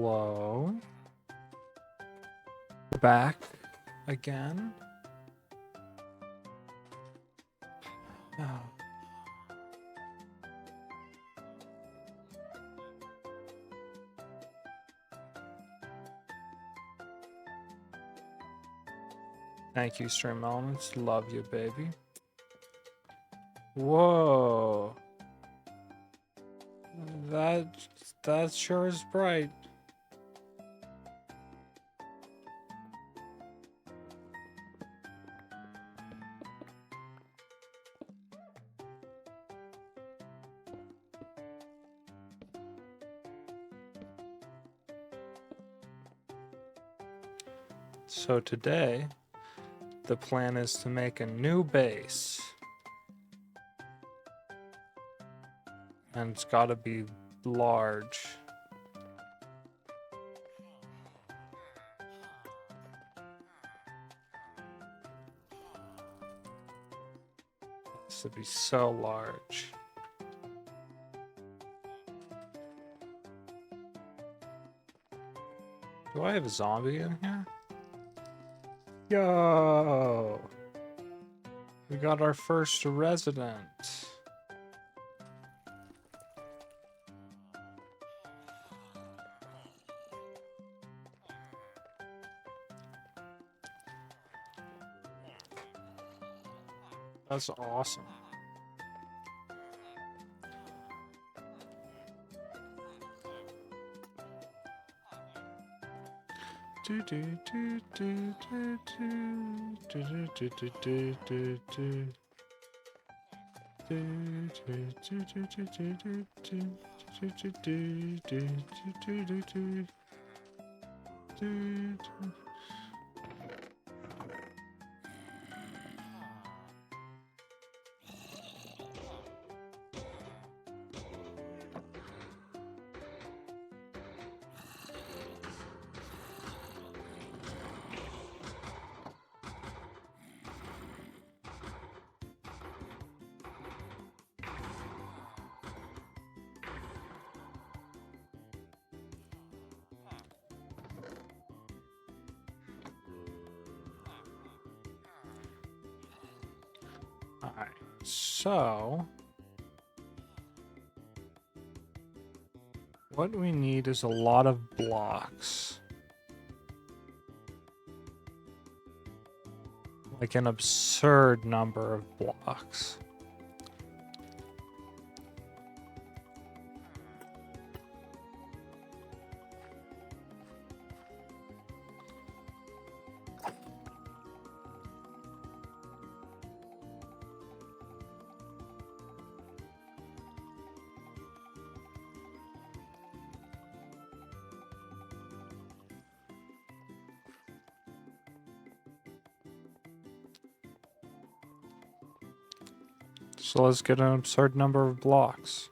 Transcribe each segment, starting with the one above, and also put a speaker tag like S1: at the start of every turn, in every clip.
S1: Hello. Back again. Oh. Thank you, Stream Elements. Love you, baby. Whoa. That sure is bright. So today, the plan is to make a new base. And it's gotta be large. This would be so large. Do I have a zombie in here? Yo! We got our first resident. That's awesome. Do do do do do do do do do do do do. Do do do do do do do do do do do do do do. Alright, so what we need is a lot of blocks. Like an absurd number of blocks. So let's get an absurd number of blocks.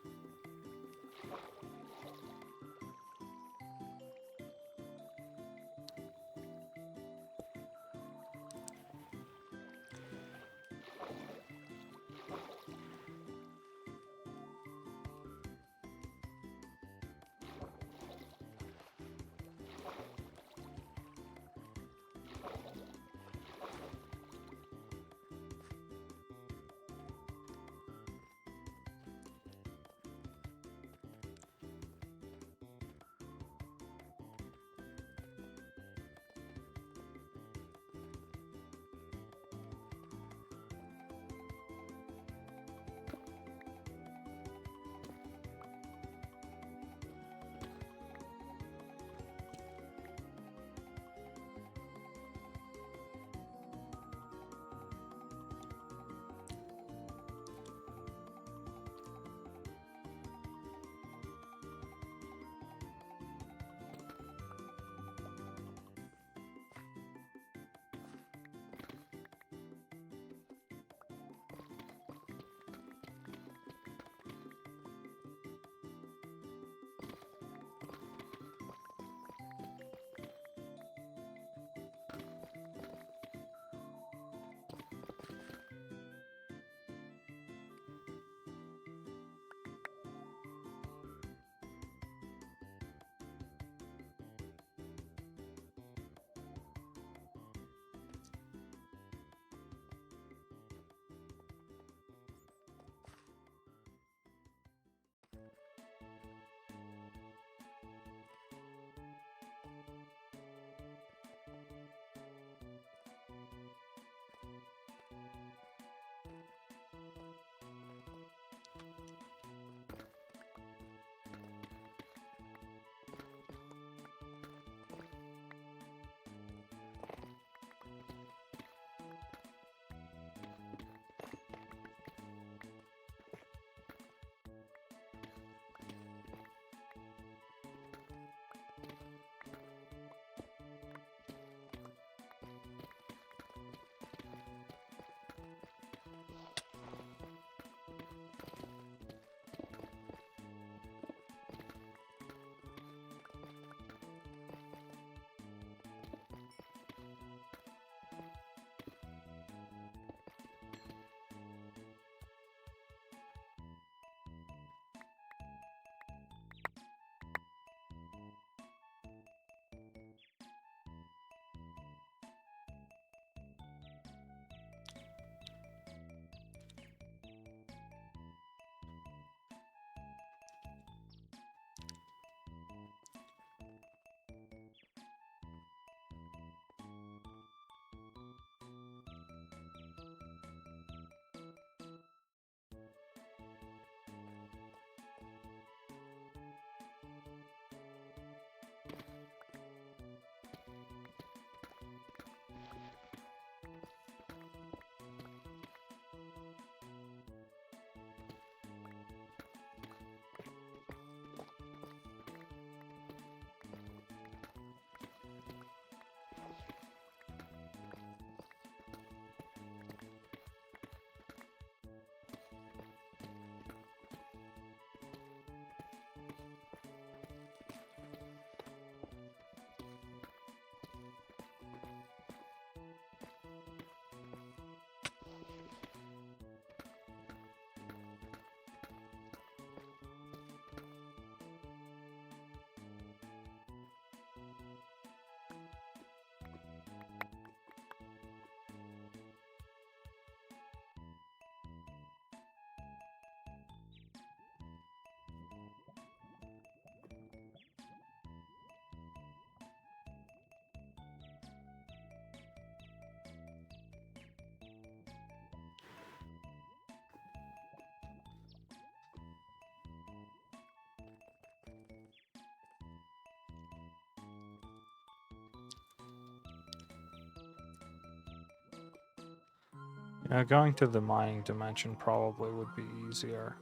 S1: Going to the mining dimension probably would be easier.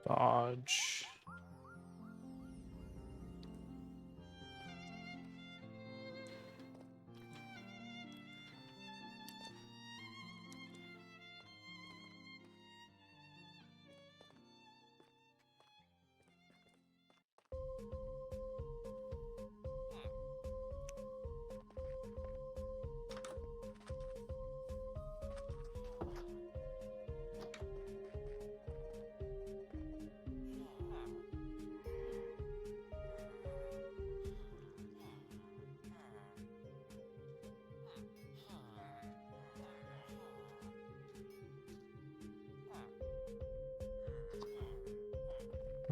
S1: Dodge.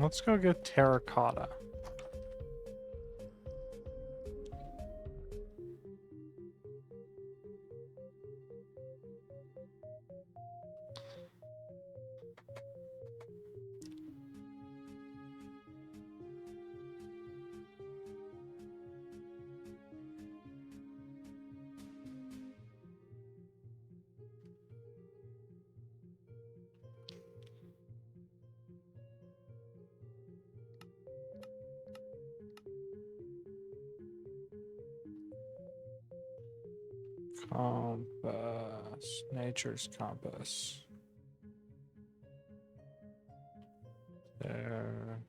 S1: Let's go get terracotta. Compass. Nature's compass. There.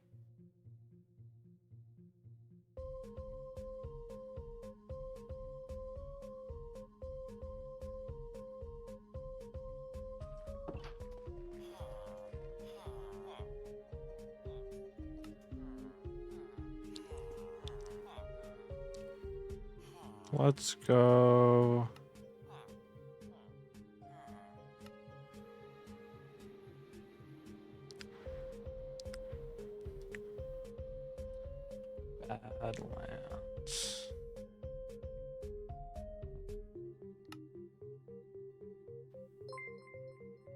S1: Let's go. Badlands.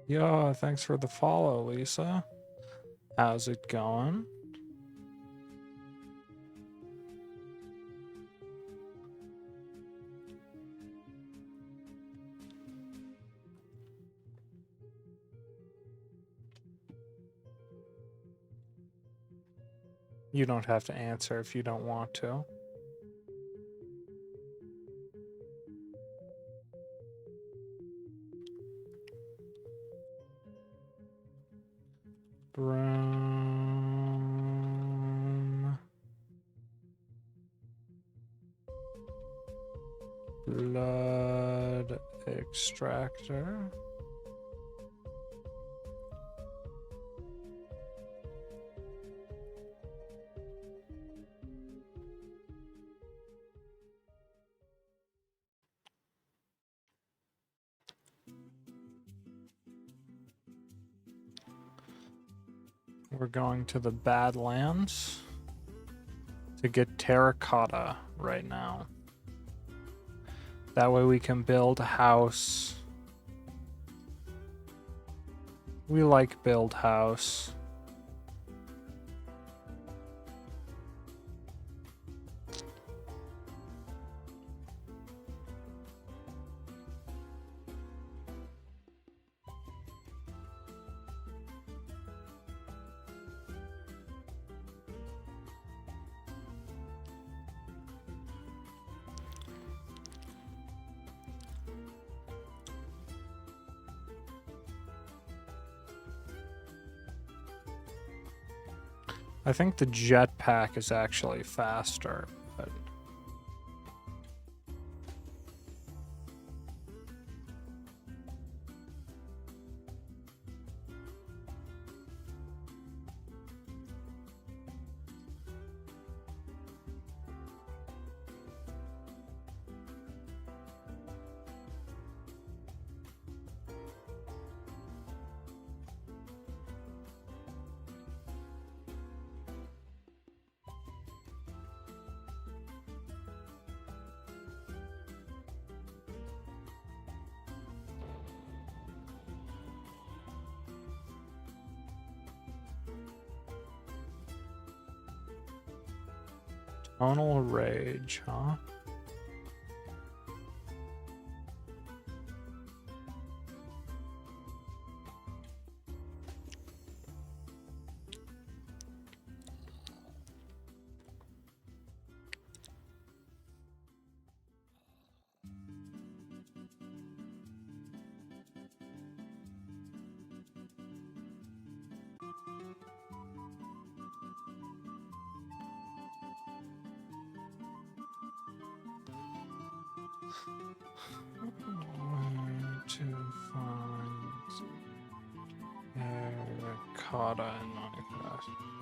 S1: Yo, thanks for the follow, Lisa. How's it going? You don't have to answer if you don't want to. Brown. Blood extractor. We're going to the Badlands to get terracotta right now. That way we can build a house. We like build house. I think the jetpack is actually faster, but Tonal Rage, huh? Where to find Terracotta in Minecraft?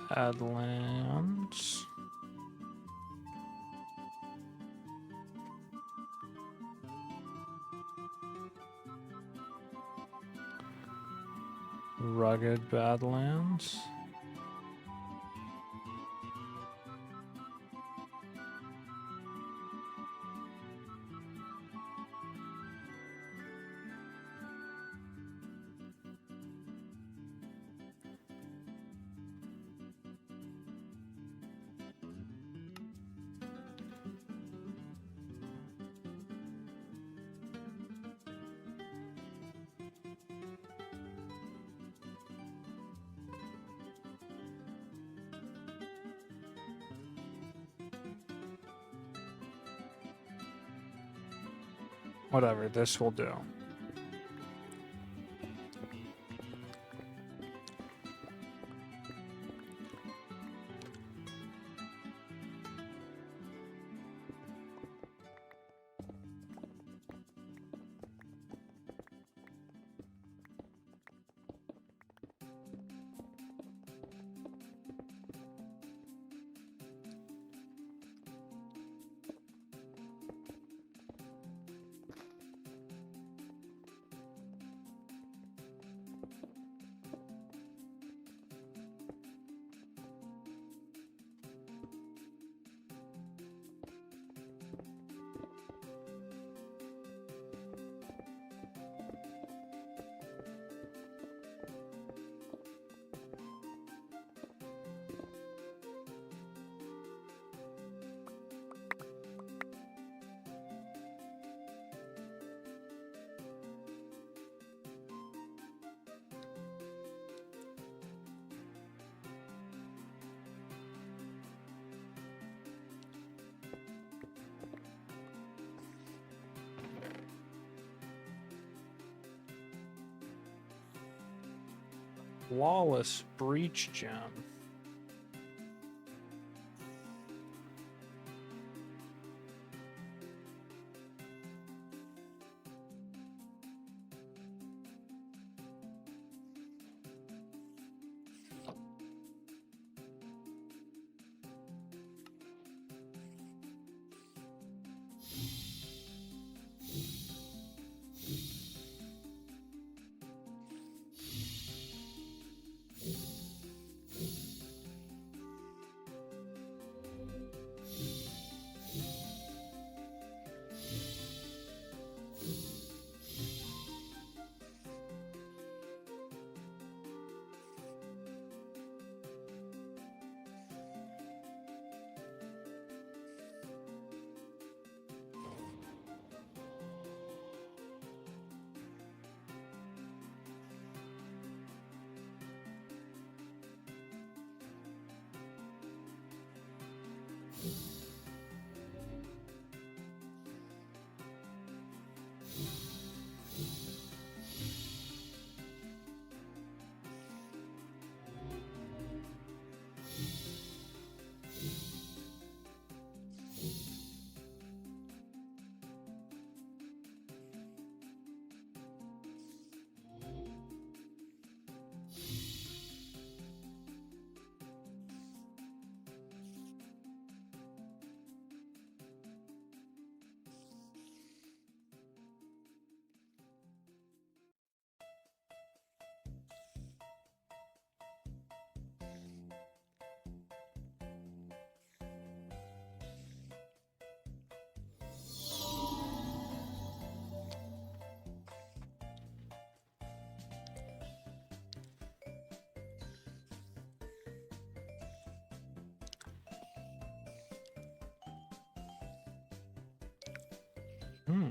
S1: Badlands. Rugged Badlands. Whatever, this will do. Flawless Breach Gem. Hmm.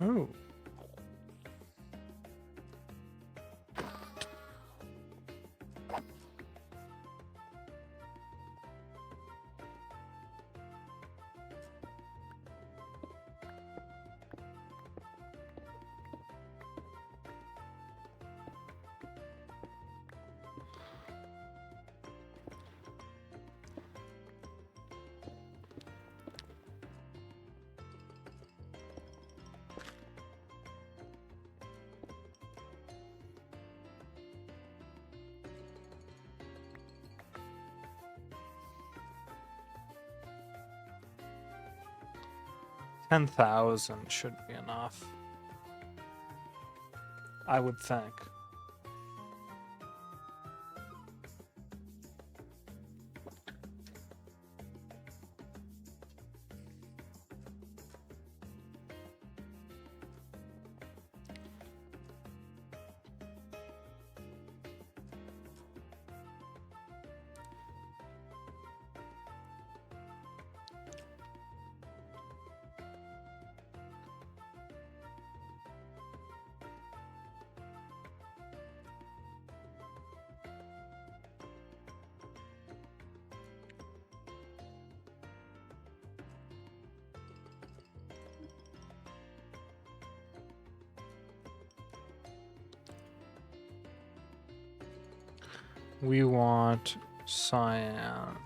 S1: Oh. $10,000 should be enough, I would think. We want cyan.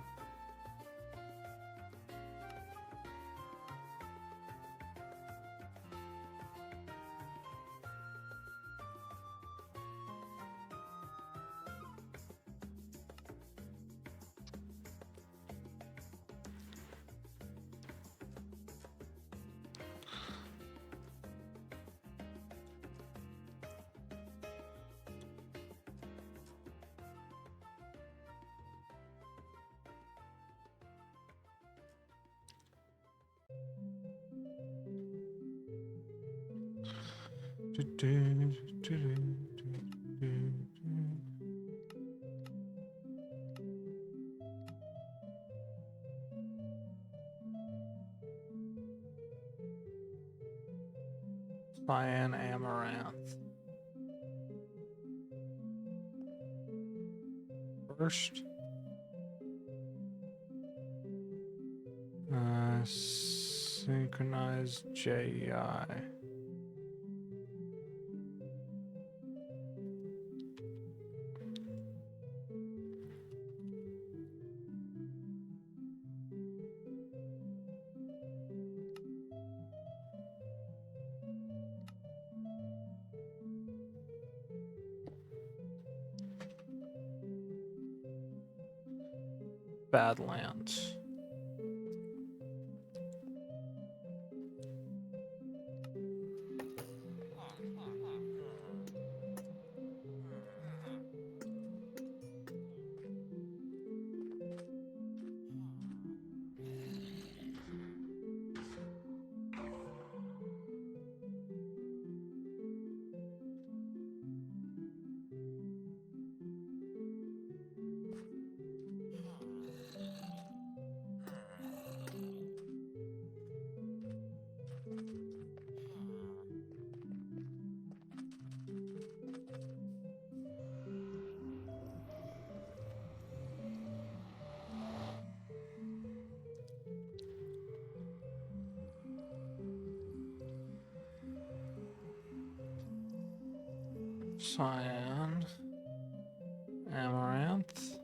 S1: Cyan amaranth. First. Synchronize JEI. Badlands. Cyan, amaranth,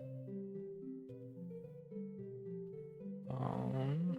S1: bone,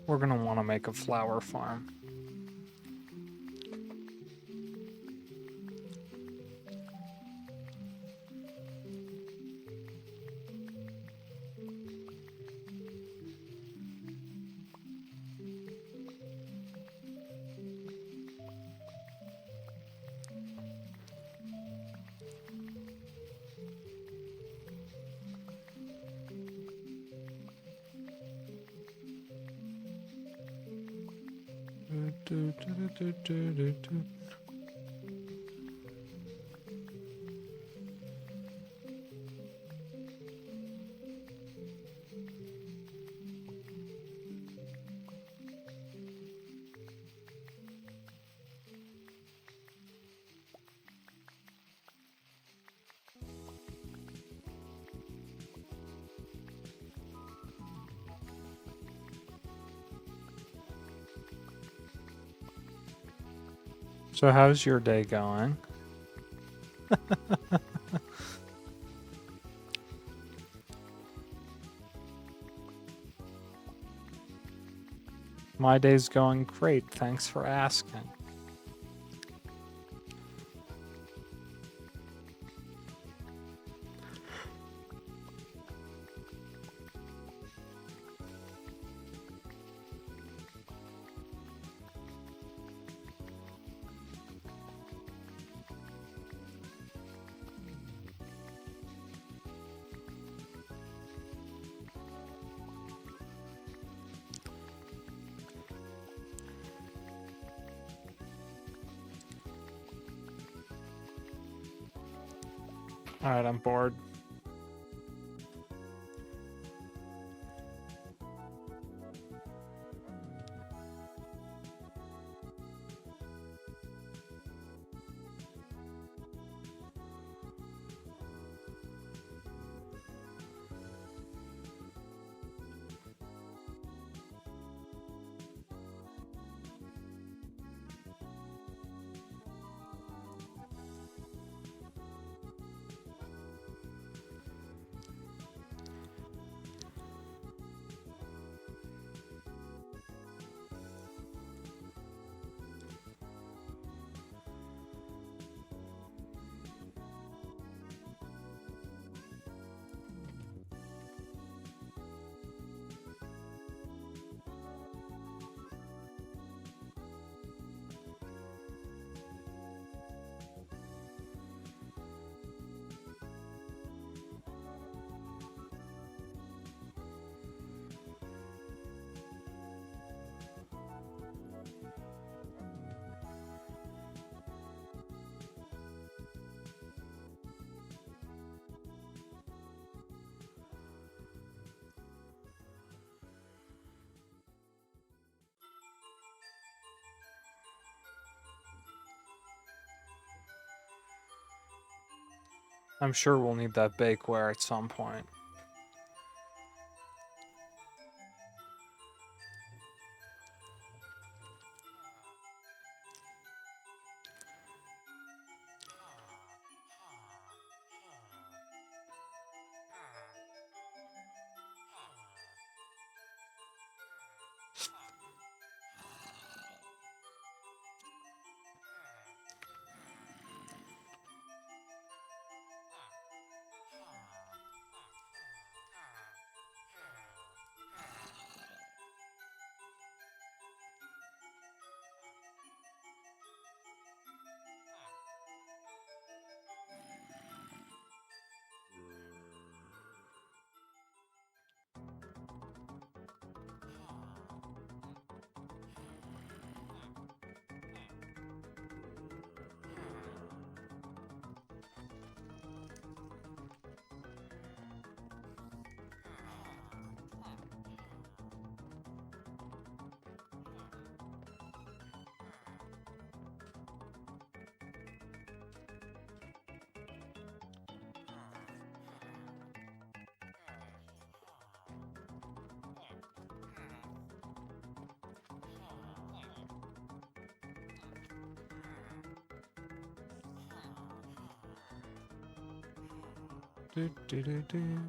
S1: we're gonna want to make a flower farm. So how's your day going? My day's going great, thanks for asking. Alright, I'm bored. I'm sure we'll need that bakeware at some point. Do, do, do, do.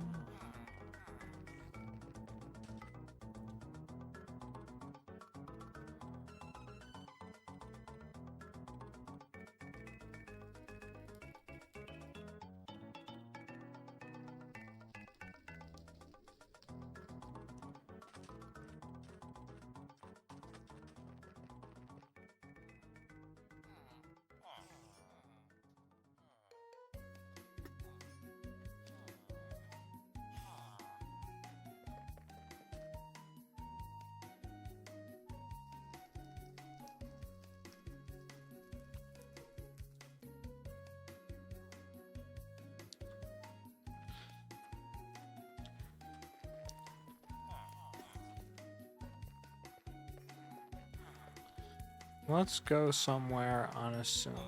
S1: Let's go somewhere unassuming.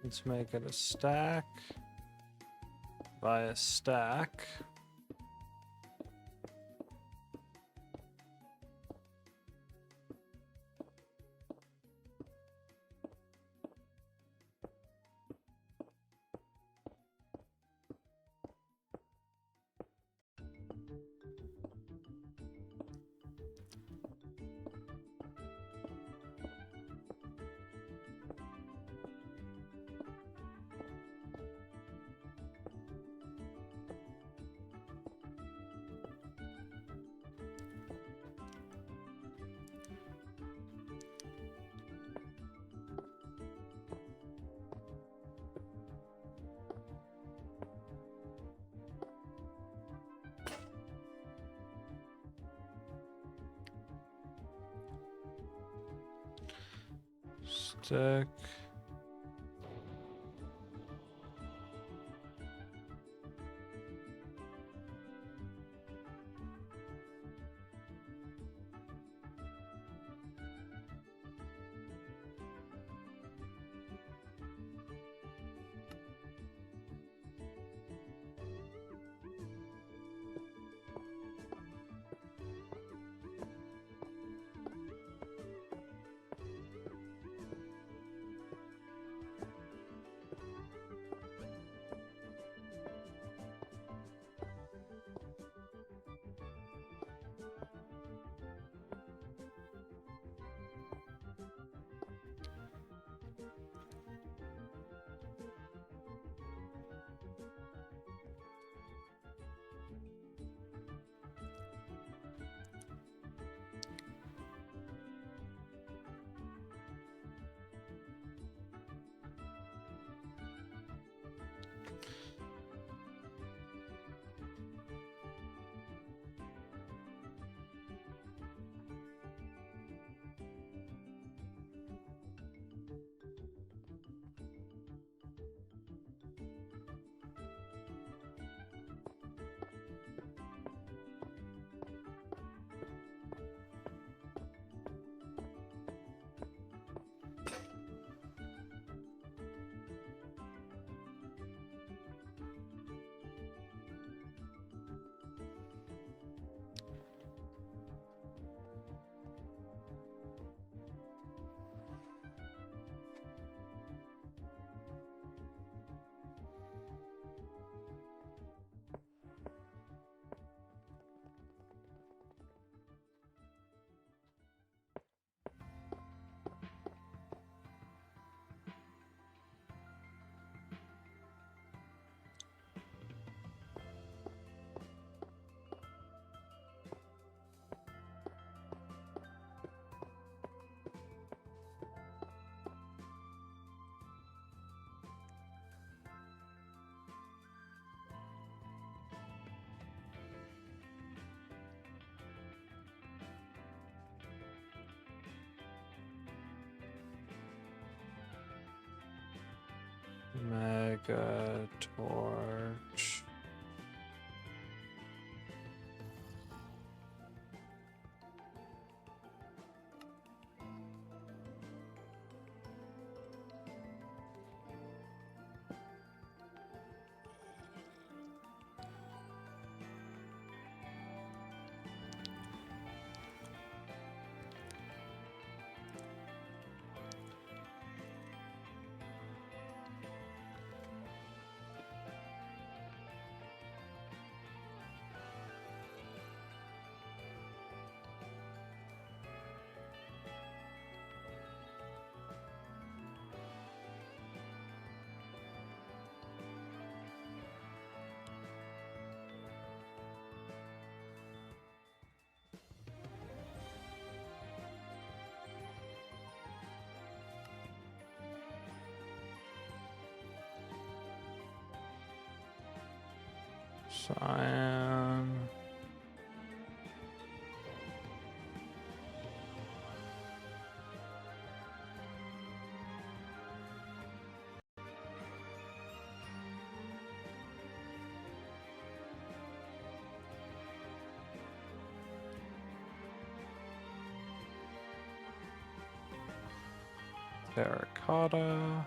S1: Let's make it a stack by a stack. Stick. Mega torch. Cyan. Terracotta.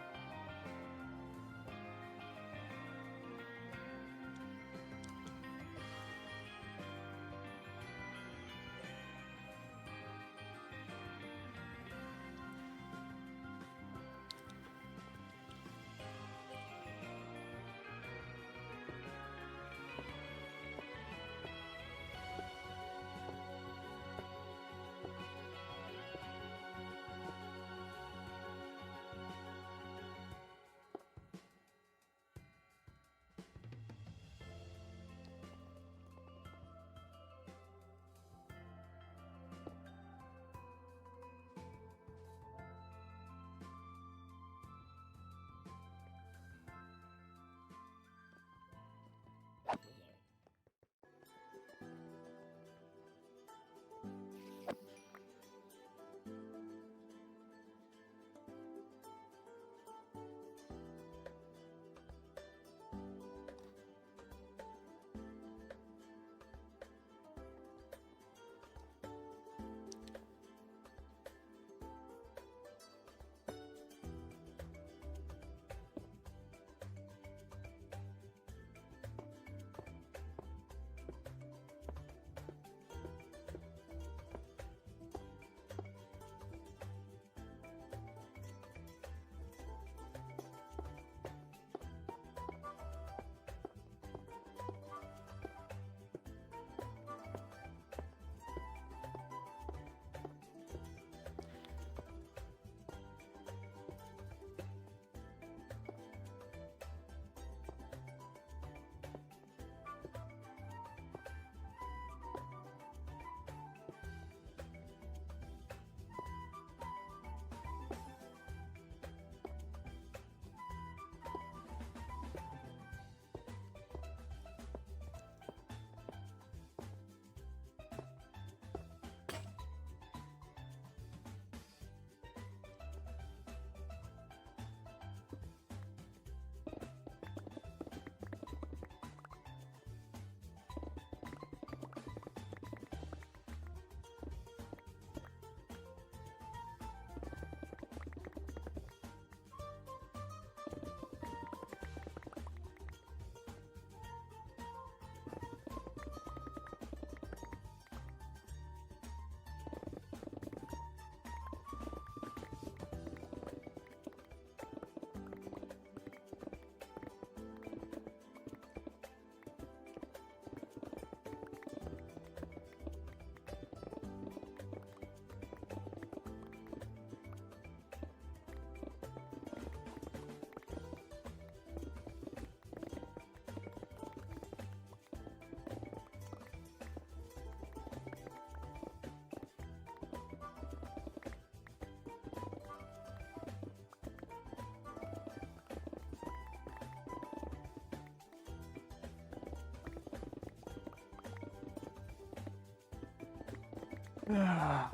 S1: Ah.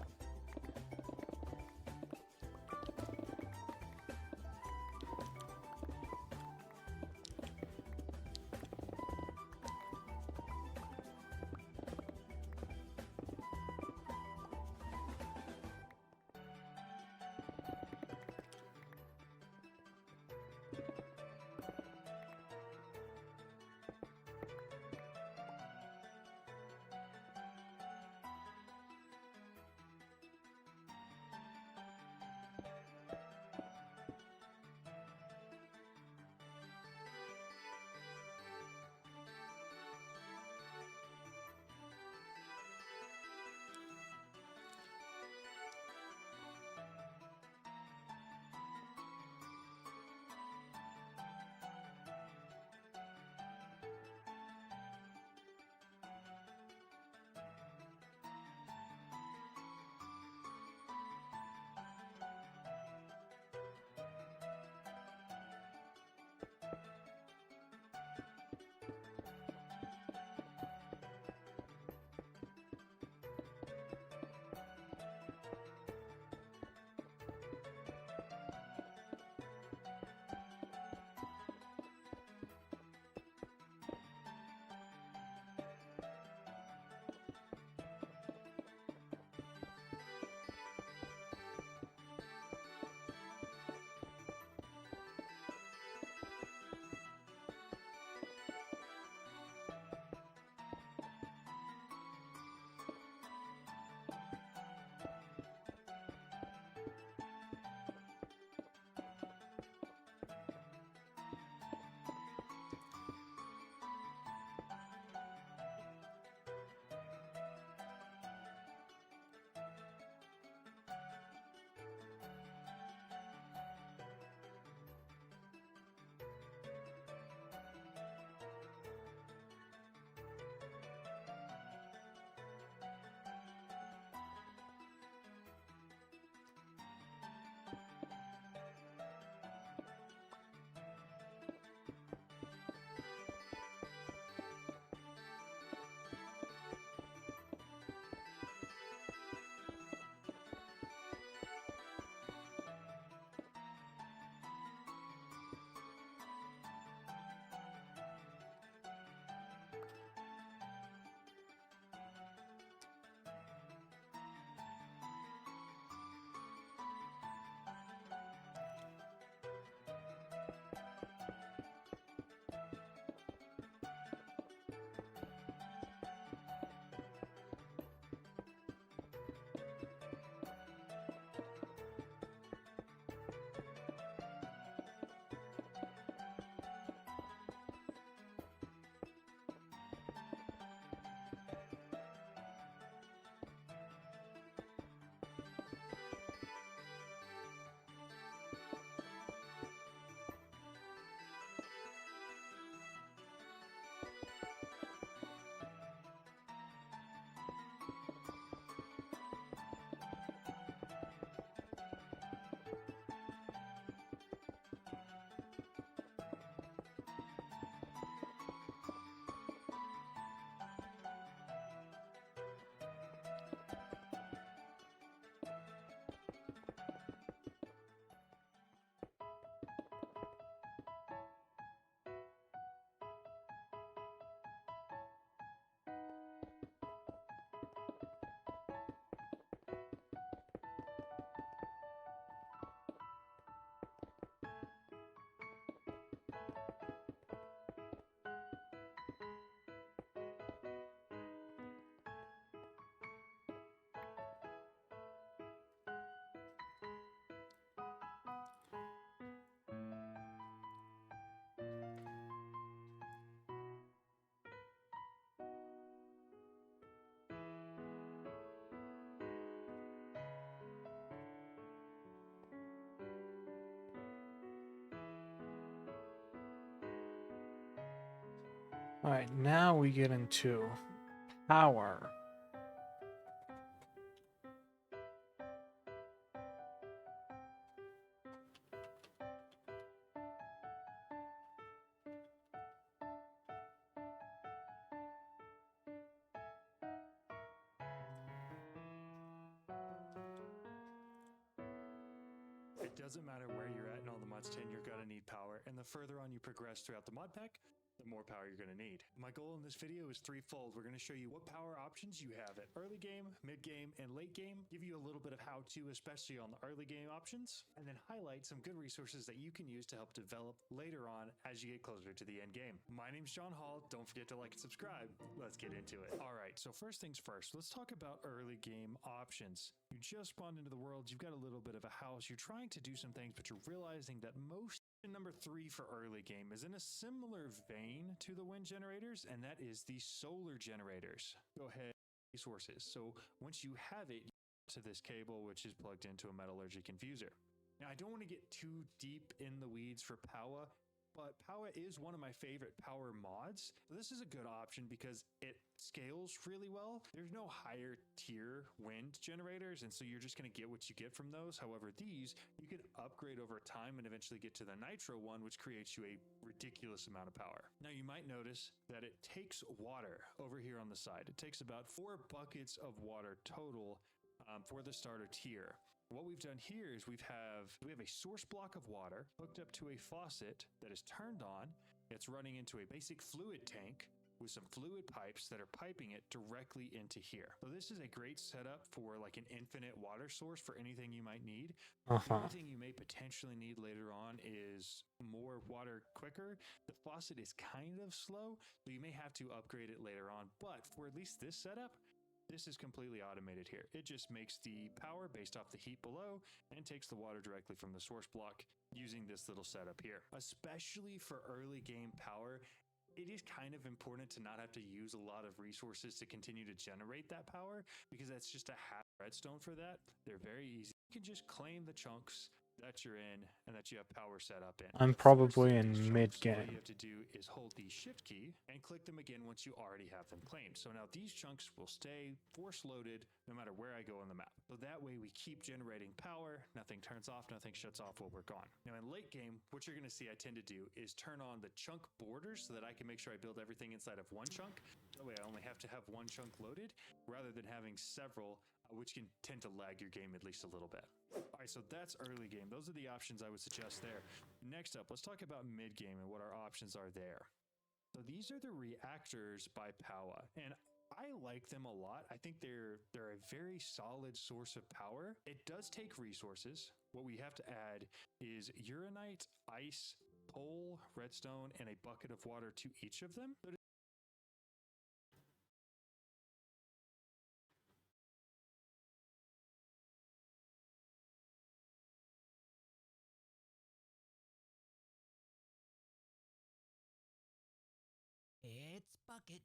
S1: All right, now we get into power.
S2: doesn't matter where you're at in all the mods 10, you're gonna need power, and the further on you progress throughout the mod pack, the more power you're going to need. My goal in this video is threefold. We're going to show you what power options you have at early game, mid game, and late game, give you a little bit of how to, especially on the early game options, and then highlight some good resources that you can use to help develop later on as you get closer to the end game. My name's John Hall. Don't forget to like and subscribe. Let's get into it. All right, so first things first, let's talk about early game options. You just spawned into the world, you've got a little bit of a house, you're trying to do some things, but you're realizing that most number 3 for early game is in a similar vein to the wind generators, and that is the solar generators. Go ahead, resources. So once you have it, you go to this cable, which is plugged into a metallurgic infuser. Now, I don't want to get too deep in the weeds for Powa, but Powa is one of my favorite power mods. So this is a good option because it scales really well. There's no higher tier wind generators, and so you're just going to get what you get from those. However, these you can upgrade over time and eventually get to the nitro one, which creates you a ridiculous amount of power. Now, you might notice that it takes water over here on the side. It takes about 4 buckets of water total for the starter tier. What we've done here is we have a source block of water hooked up to a faucet that is turned on. It's running into a basic fluid tank with some fluid pipes that are piping it directly into here. So this is a great setup for like an infinite water source for anything you might need. The only thing you may potentially need later on is more water quicker. The faucet is kind of slow, so you may have to upgrade it later on. But for at least this setup, this is completely automated here. It just makes the power based off the heat below and takes the water directly from the source block using this little setup here. Especially for early game power, it is kind of important to not have to use a lot of resources to continue to generate that power, because that's just a half redstone for that. They're very easy. You can just claim the chunks that you're in and that you have power set up in.
S1: I'm probably in mid
S2: All you
S1: game.
S2: have to do is hold the shift key and click them again once you already have them claimed. So now these chunks will stay force loaded no matter where I go on the map. So that way we keep generating power, nothing turns off, nothing shuts off while we're gone. Now in late game, what you're gonna see I tend to do is turn on the chunk borders so that I can make sure I build everything inside of one chunk. That way I only have to have one chunk loaded rather than having several, which can tend to lag your game at least a little bit. All right, so that's early game. Those are the options I would suggest there. Next up, let's talk about mid game and what our options are there. So these are the reactors by Powa, and I like them a lot. I think they're a very solid source of power. It does take resources. What we have to add is uranite, ice, coal, redstone, and a bucket of water to each of them.
S3: It's Bucket.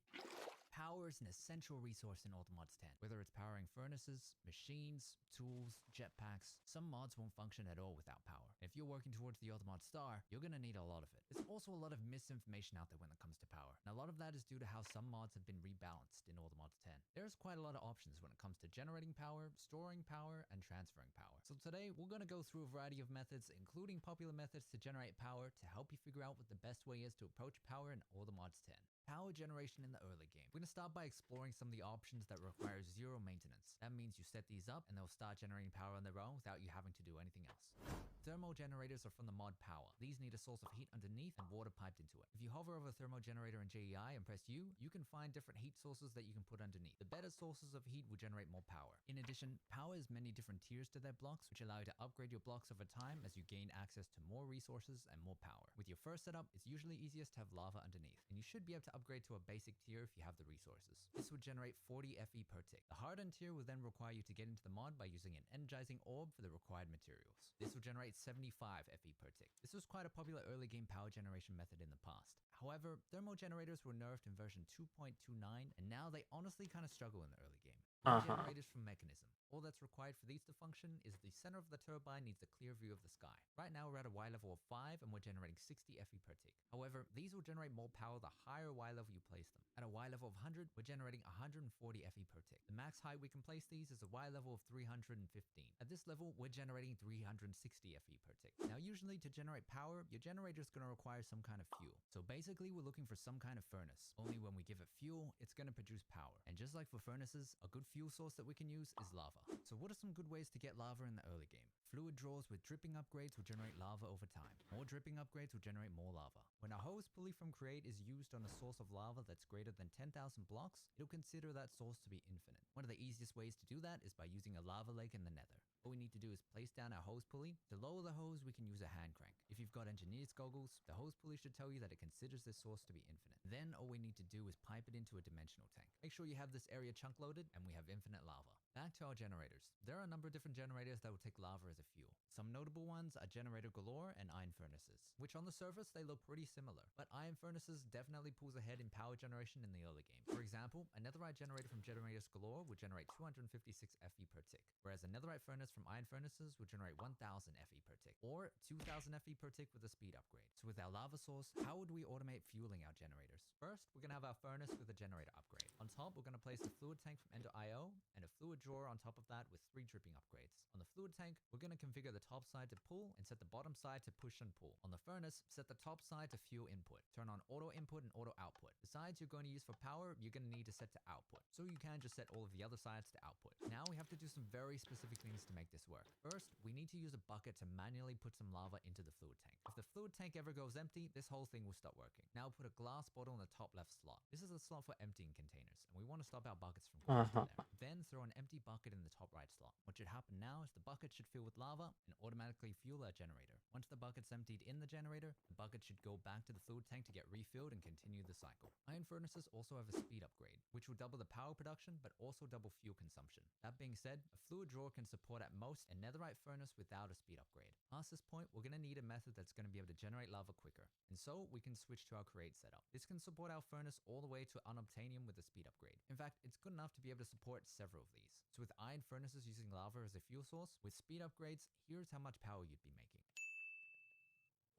S3: Power is an essential resource in Ultimods 10. Whether it's powering furnaces, machines, tools, jetpacks, some mods won't function at all without power. If you're working towards the Ultimod Star, you're gonna need a lot of it. There's also a lot of misinformation out there when it comes to power, and a lot of that is due to how some mods have been rebalanced in Ultimods 10. There's quite a lot of options when it comes to generating power, storing power, and transferring power. So today, we're gonna go through a variety of methods, including popular methods to generate power, to help you figure out what the best way is to approach power in Ultimods 10. Power generation in the early game. We're going to start by exploring some of the options that require zero maintenance. That means you set these up and they'll start generating power on their own without you having to do anything else. Thermal generators are from the mod Powa. These need a source of heat underneath and water piped into it. If you hover over a thermal generator in JEI and press U, you can find different heat sources that you can put underneath. The better sources of heat will generate more power. In addition, Powa has many different tiers to their blocks, which allow you to upgrade your blocks over time as you gain access to more resources and more power. With your first setup, it's usually easiest to have lava underneath, and you should be able to upgrade to a basic tier if you have the resources. This would generate 40 FE per tick. The hardened tier will then require you to get into the mod by using an energizing orb for the required materials. This will generate 75 FE per tick. This was quite a popular early game power generation method in the past. However, thermal generators were nerfed in version 2.29, and now they honestly kind of struggle in the early game. Generators from Mechanism. All that's required for these to function is the center of the turbine needs a clear view of the sky. Right now we're at a Y level of 5 and we're generating 60 FE per tick. However, these will generate more power the higher Y level you place them. At a Y level of 100, we're generating 140 FE per tick. The max height we can place these is a Y level of 315. At this level, we're generating 360 FE per tick. Now usually to generate power, your generator is going to require some kind of fuel. So basically we're looking for some kind of furnace. Only when we give it fuel, it's going to produce power. And just like for furnaces, a good fuel source that we can use is lava. So what are some good ways to get lava in the early game? Fluid drawers with dripping upgrades will generate lava over time. More dripping upgrades will generate more lava. When a hose pulley from Create is used on a source of lava that's greater than 10,000 blocks, it'll consider that source to be infinite. One of the easiest ways to do that is by using a lava lake in the nether. What we need to do is place down our hose pulley. To lower the hose, we can use a hand crank. If you've got engineer's goggles, the hose pulley should tell you that it considers this source to be infinite. Then all we need to do is pipe it into a dimensional tank. Make sure you have this area chunk loaded and we have infinite lava. Back to our generators. There are a number of different generators that will take lava as a fuel. Some notable ones are Generator Galore and Iron Furnaces, which on the surface they look pretty similar, but Iron Furnaces definitely pulls ahead in power generation in the early game. For example, a netherite generator from Generators Galore will generate 256 Fe per tick, whereas a netherite furnace from Iron Furnaces will generate 1000 Fe per tick, or 2000 Fe per tick with a speed upgrade. So with our lava source, how would we automate fueling our generators? First, we're going to have our furnace with a generator upgrade. On top, we're going to place a fluid tank from Ender.io and a fluid drawer on top of that with 3 dripping upgrades. On the fluid tank, we're going to configure the top side to pull and set the bottom side to push and pull. On the furnace, set the top side to fuel input. Turn on auto input and auto output. The sides you're going to use for power, you're going to need to set to output. So you can just set all of the other sides to output. Now we have to do some very specific things to make this work. First, we need to use a bucket to manually put some lava into the fluid tank. If the fluid tank ever goes empty, this whole thing will stop working. Now put a glass bottle in the top left slot. This is a slot for emptying containers, and we want to stop our buckets from going into there. Then throw an empty bucket in the top right slot. What should happen now is the bucket should fill with lava and automatically fuel our generator. Once the bucket's emptied in the generator, the bucket should go back to the fluid tank to get refilled and continue the cycle. Iron furnaces also have a speed upgrade, which will double the power production but also double fuel consumption. That being said, a fluid drawer can support at most a netherite furnace without a speed upgrade. Past this point, we're going to need a method that's going to be able to generate lava quicker, and so we can switch to our Create setup. This can support our furnace all the way to unobtainium with a speed upgrade. In fact, it's good enough to be able to support several of these. So with iron furnaces using lava as a fuel source, with speed upgrades, here's how much power you'd be making.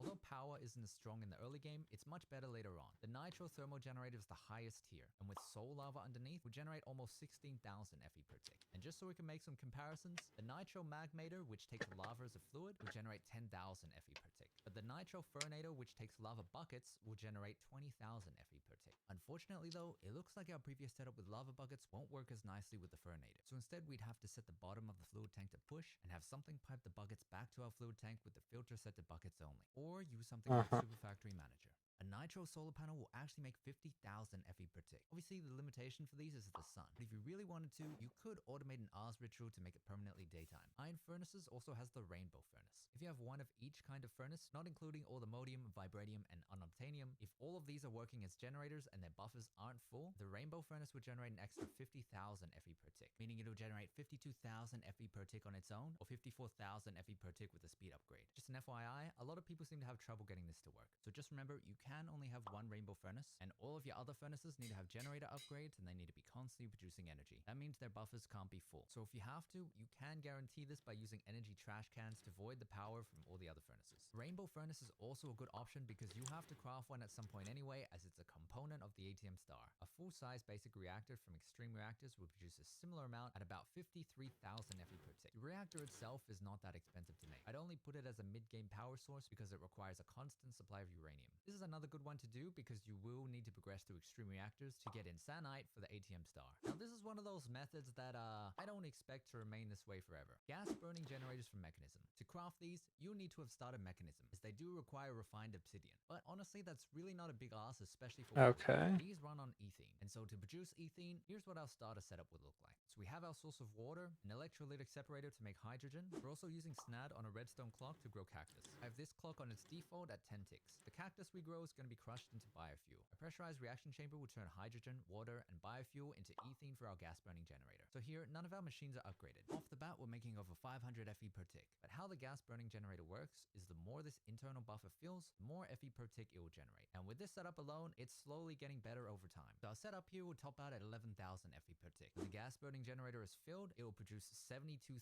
S3: Although power isn't as strong in the early game, it's much better later on. The Nitro Thermal Generator is the highest tier, and with Soul Lava underneath, will generate almost 16,000 Fe per tick. And just so we can make some comparisons, the Nitro Magmator, which takes lava as a fluid, will generate 10,000 Fe per tick. But the Nitro Furnator, which takes lava buckets, will generate 20,000 Fe per tick. Unfortunately though, it looks like our previous setup with lava buckets won't work as nicely with the Furnator. So instead we'd have to set the bottom of the fluid tank to push, and have something pipe the buckets back to our fluid tank with the filter set to buckets only. Or use something like Super Factory Manager. A Nitro solar panel will actually make 50,000 Fe per tick. Obviously, the limitation for these is the sun, but if you really wanted to, you could automate an Ars ritual to make it permanently daytime. Iron Furnaces also has the Rainbow Furnace. If you have one of each kind of furnace, not including all the Modium, Vibranium, and Unobtainium, if all of these are working as generators and their buffers aren't full, the Rainbow Furnace would generate an extra 50,000 Fe per tick, meaning it'll generate 52,000 Fe per tick on its own, or 54,000 Fe per tick with a speed upgrade. Just an FYI, a lot of people seem to have trouble getting this to work. So just remember, you can only have one Rainbow Furnace, and all of your other furnaces need to have generator upgrades, and they need to be constantly producing energy. That means their buffers can't be full. So if you have to, you can guarantee this by using energy trash cans to void the power from all the other furnaces. Rainbow Furnace is also a good option because you have to craft one at some point anyway, as it's a component of the ATM Star. A full-size basic reactor from Extreme Reactors will produce a similar amount at about 53,000 Fe per tick. The reactor itself is not that expensive to make. I'd only put it as a mid-game power source because it requires a constant supply of uranium. This is another good one to do because you will need to progress through Extreme Reactors to get Insanite for the ATM Star. Now this is one of those methods that I don't expect to remain this way forever. Gas burning generators from Mechanism. To craft these, you'll need to have started Mechanism, as they do require refined obsidian. But honestly, that's really not a big ask, especially for water. These run on ethene. And so to produce ethene, here's what our starter setup would look like. So we have our source of water, an electrolytic separator to make hydrogen. We're also using SNAD on a redstone clock to grow cactus. I have this clock on its default at 10 ticks. The cactus we grow is going to be crushed into biofuel. A pressurized reaction chamber will turn hydrogen, water, and biofuel into ethene for our gas burning generator. So here, none of our machines are upgraded. Off the bat, we're making over 500 Fe per tick. But how the gas burning generator works is the more this internal buffer fills, the more Fe per tick it will generate. And with this setup alone, it's slowly getting better over time. So our setup here will top out at 11,000 Fe per tick. When the gas burning generator is filled, it will produce 72,000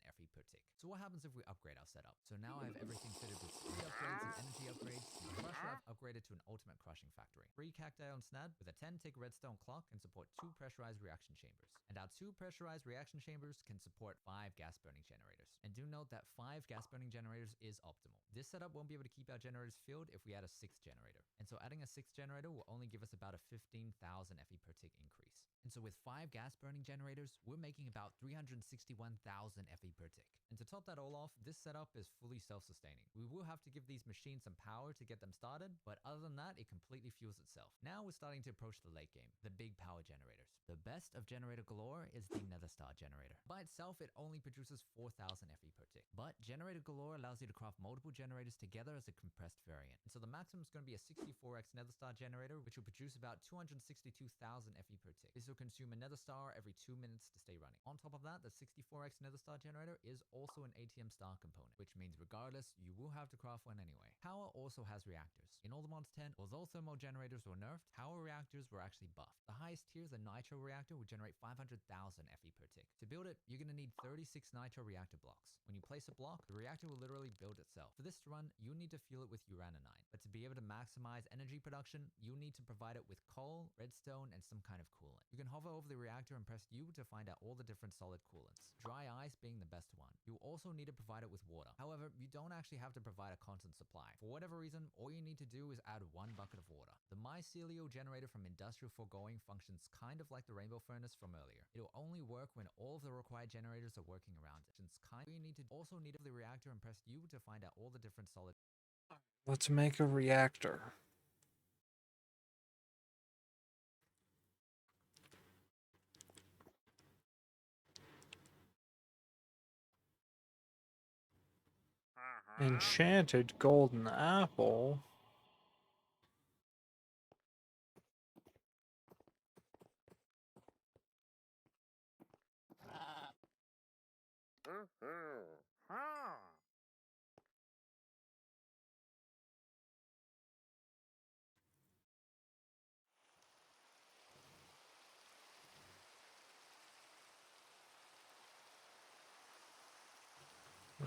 S3: Fe per tick. So what happens if we upgrade our setup? So now I have everything fitted with speed upgrades and energy upgrades. The crusher I've upgraded to an ultimate crushing factory. 3 cacti on SNAD with a 10-tick redstone clock can support 2 pressurized reaction chambers. And our 2 pressurized reaction chambers can support 5 gas burning generators. And do note that 5 gas burning generators is optimal. This setup won't be able to keep our generators filled if we add a 6th generator. And so adding a 6th generator will only give us about a 15,000 Fe per tick increase. And so with 5 gas burning generators, we're making about 361,000 FE per tick. And to top that all off, this setup is fully self-sustaining. We will have to give these machines some power to get them started, but other than that, it completely fuels itself. Now we're starting to approach the late game, the big power generators. The best of generator galore is the Nether Star generator. By itself, it only produces 4,000 FE per tick, but generator galore allows you to craft multiple generators together as a compressed variant. And so the maximum is going to be a 64x Nether Star generator, which will produce about 262,000 FE per tick. This will consume a Nether Star every 2 minutes to stay running. On top of that, the 64x Nether Star generator is also an ATM star component, which means regardless, you will have to craft one anyway. Power also has reactors. In All the Mods 10, although thermal generators were nerfed, power reactors were actually buffed. The highest tier, the Nitro reactor, will generate 500,000 FE per tick. To build it, you're going to need 36 Nitro reactor blocks. When you place a block, the reactor will literally build itself. For this to run, you'll need to fuel it with uraninite. But to be able to maximize energy production, you'll need to provide it with coal, redstone, and some kind of coolant. You can hover over the reactor and press U to find out all the different solid coolants, dry ice being the best one. You also need to provide it with water. However, you don't actually have to provide a constant supply. For whatever reason, all you need to do is add 1 bucket of water. The mycelial generator from Industrial Foregoing functions kind of like the rainbow furnace from earlier. It'll only work when all of the required generators are working around it. You need to also need the reactor and press U to find out all the different solid.
S1: Let's make a reactor. Enchanted golden apple.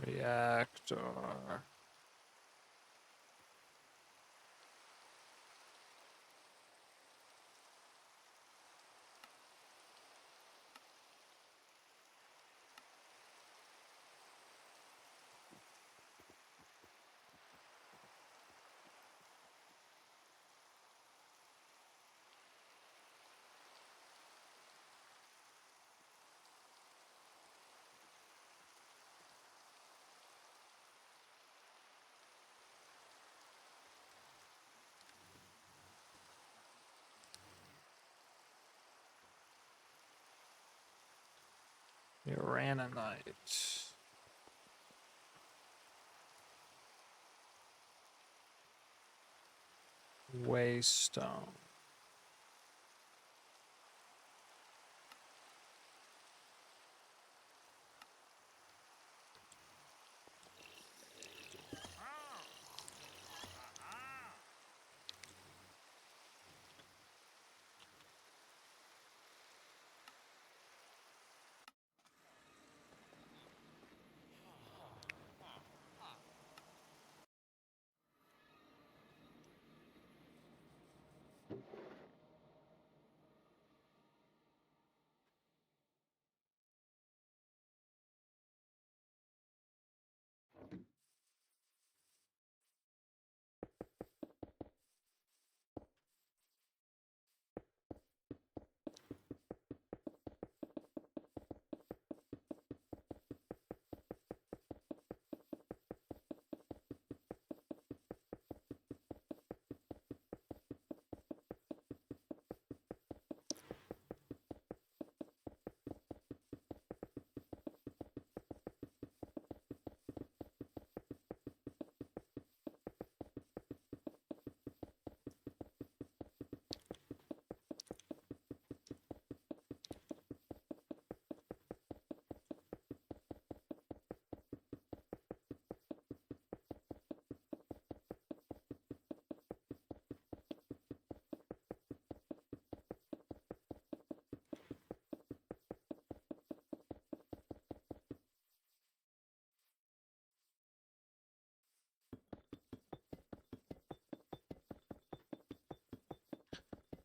S1: Reactor. Uraninite. Waystone.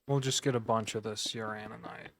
S1: We'll just get a bunch of this uraninite.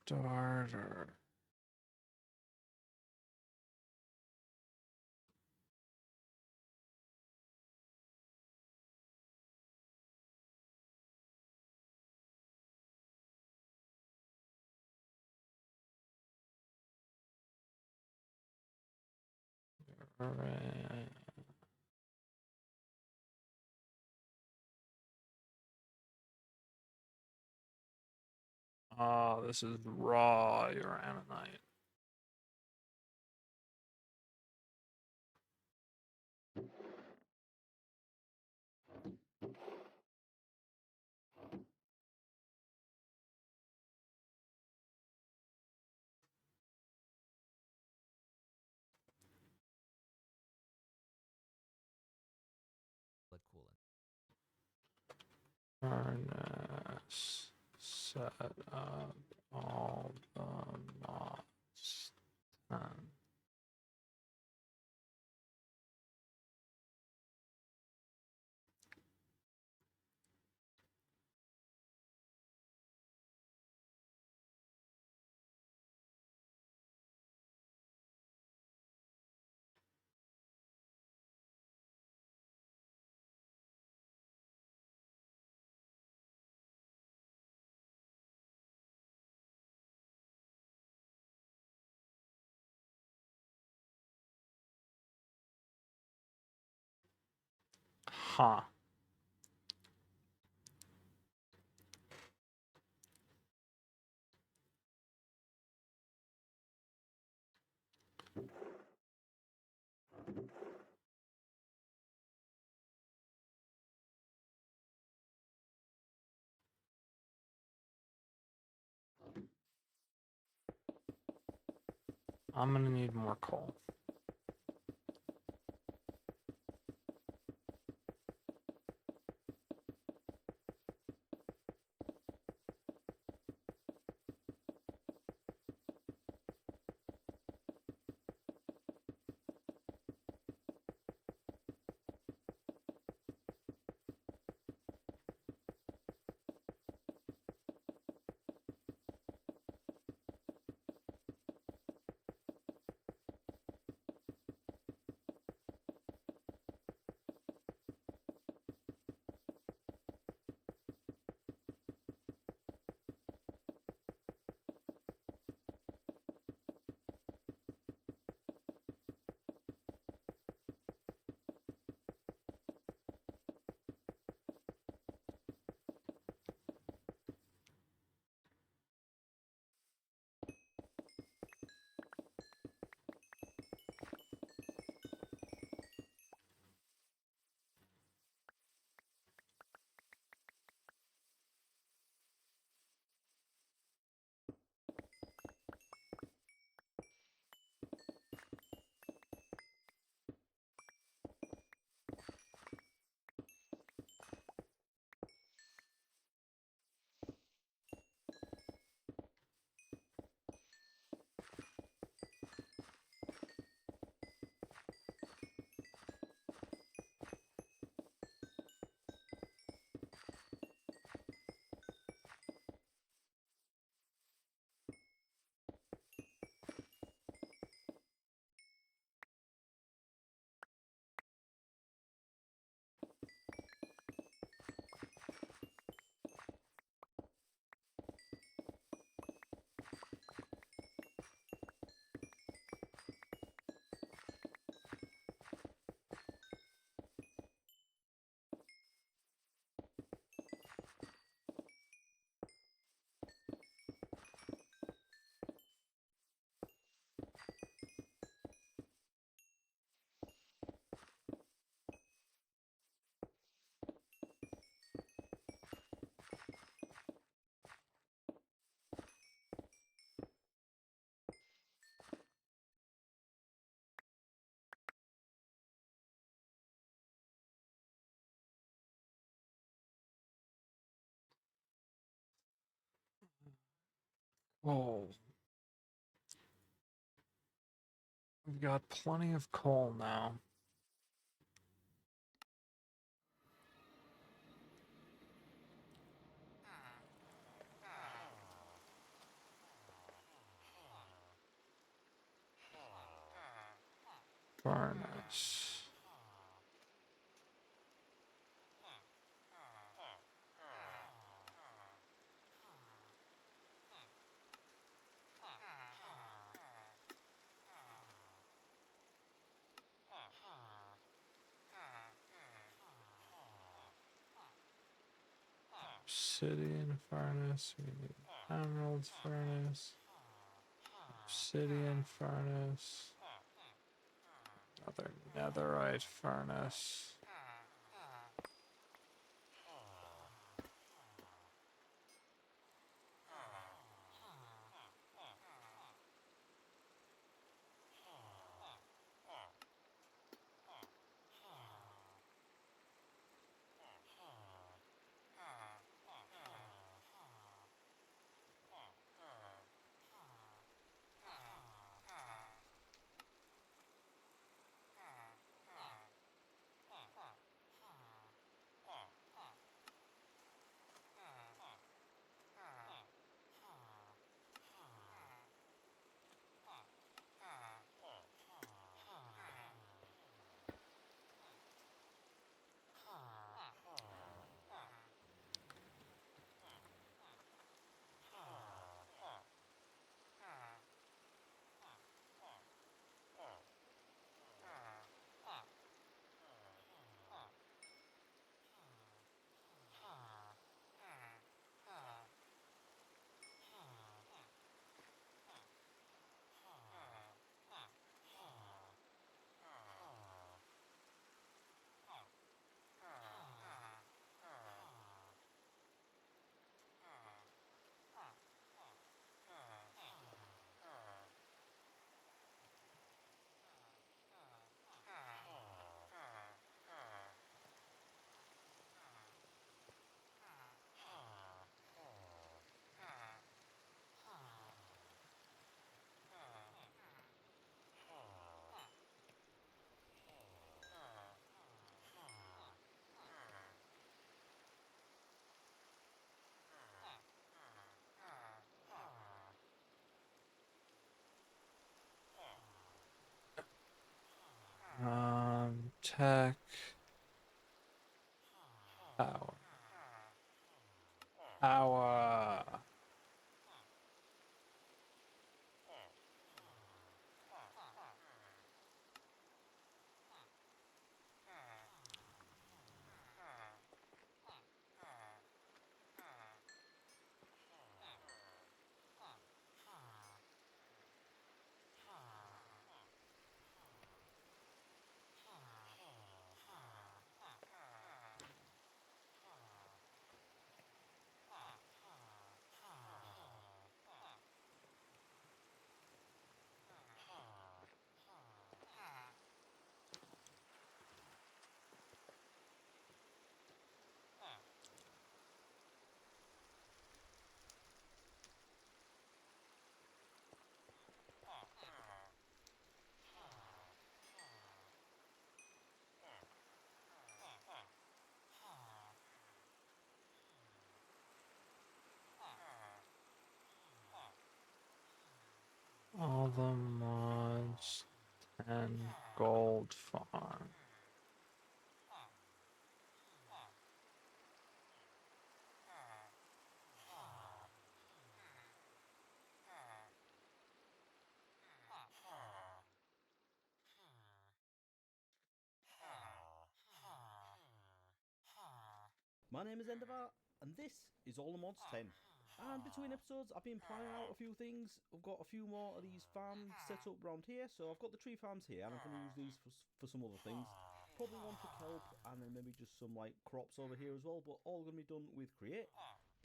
S1: Starter. Alright. Oh, this is raw Uraninite.
S3: Blood coolant.
S1: Furnace. Set up all the mods. Huh. I'm gonna need more coal. Coal. We've got plenty of coal now. furnace. Obsidian furnace. We need emerald furnace. Obsidian furnace. Another netherite furnace. Tech. Power. Power. All the mods and gold farm.
S4: My name is Endeavour, and this is All the Mods 10. And between episodes, I've been planning out a few things. I've got a few more of these farms set up around here, so I've got the tree farms here, and I'm going to use these for some other things. Probably one for kelp, and then maybe just some like crops over here as well, but all going to be done with Create.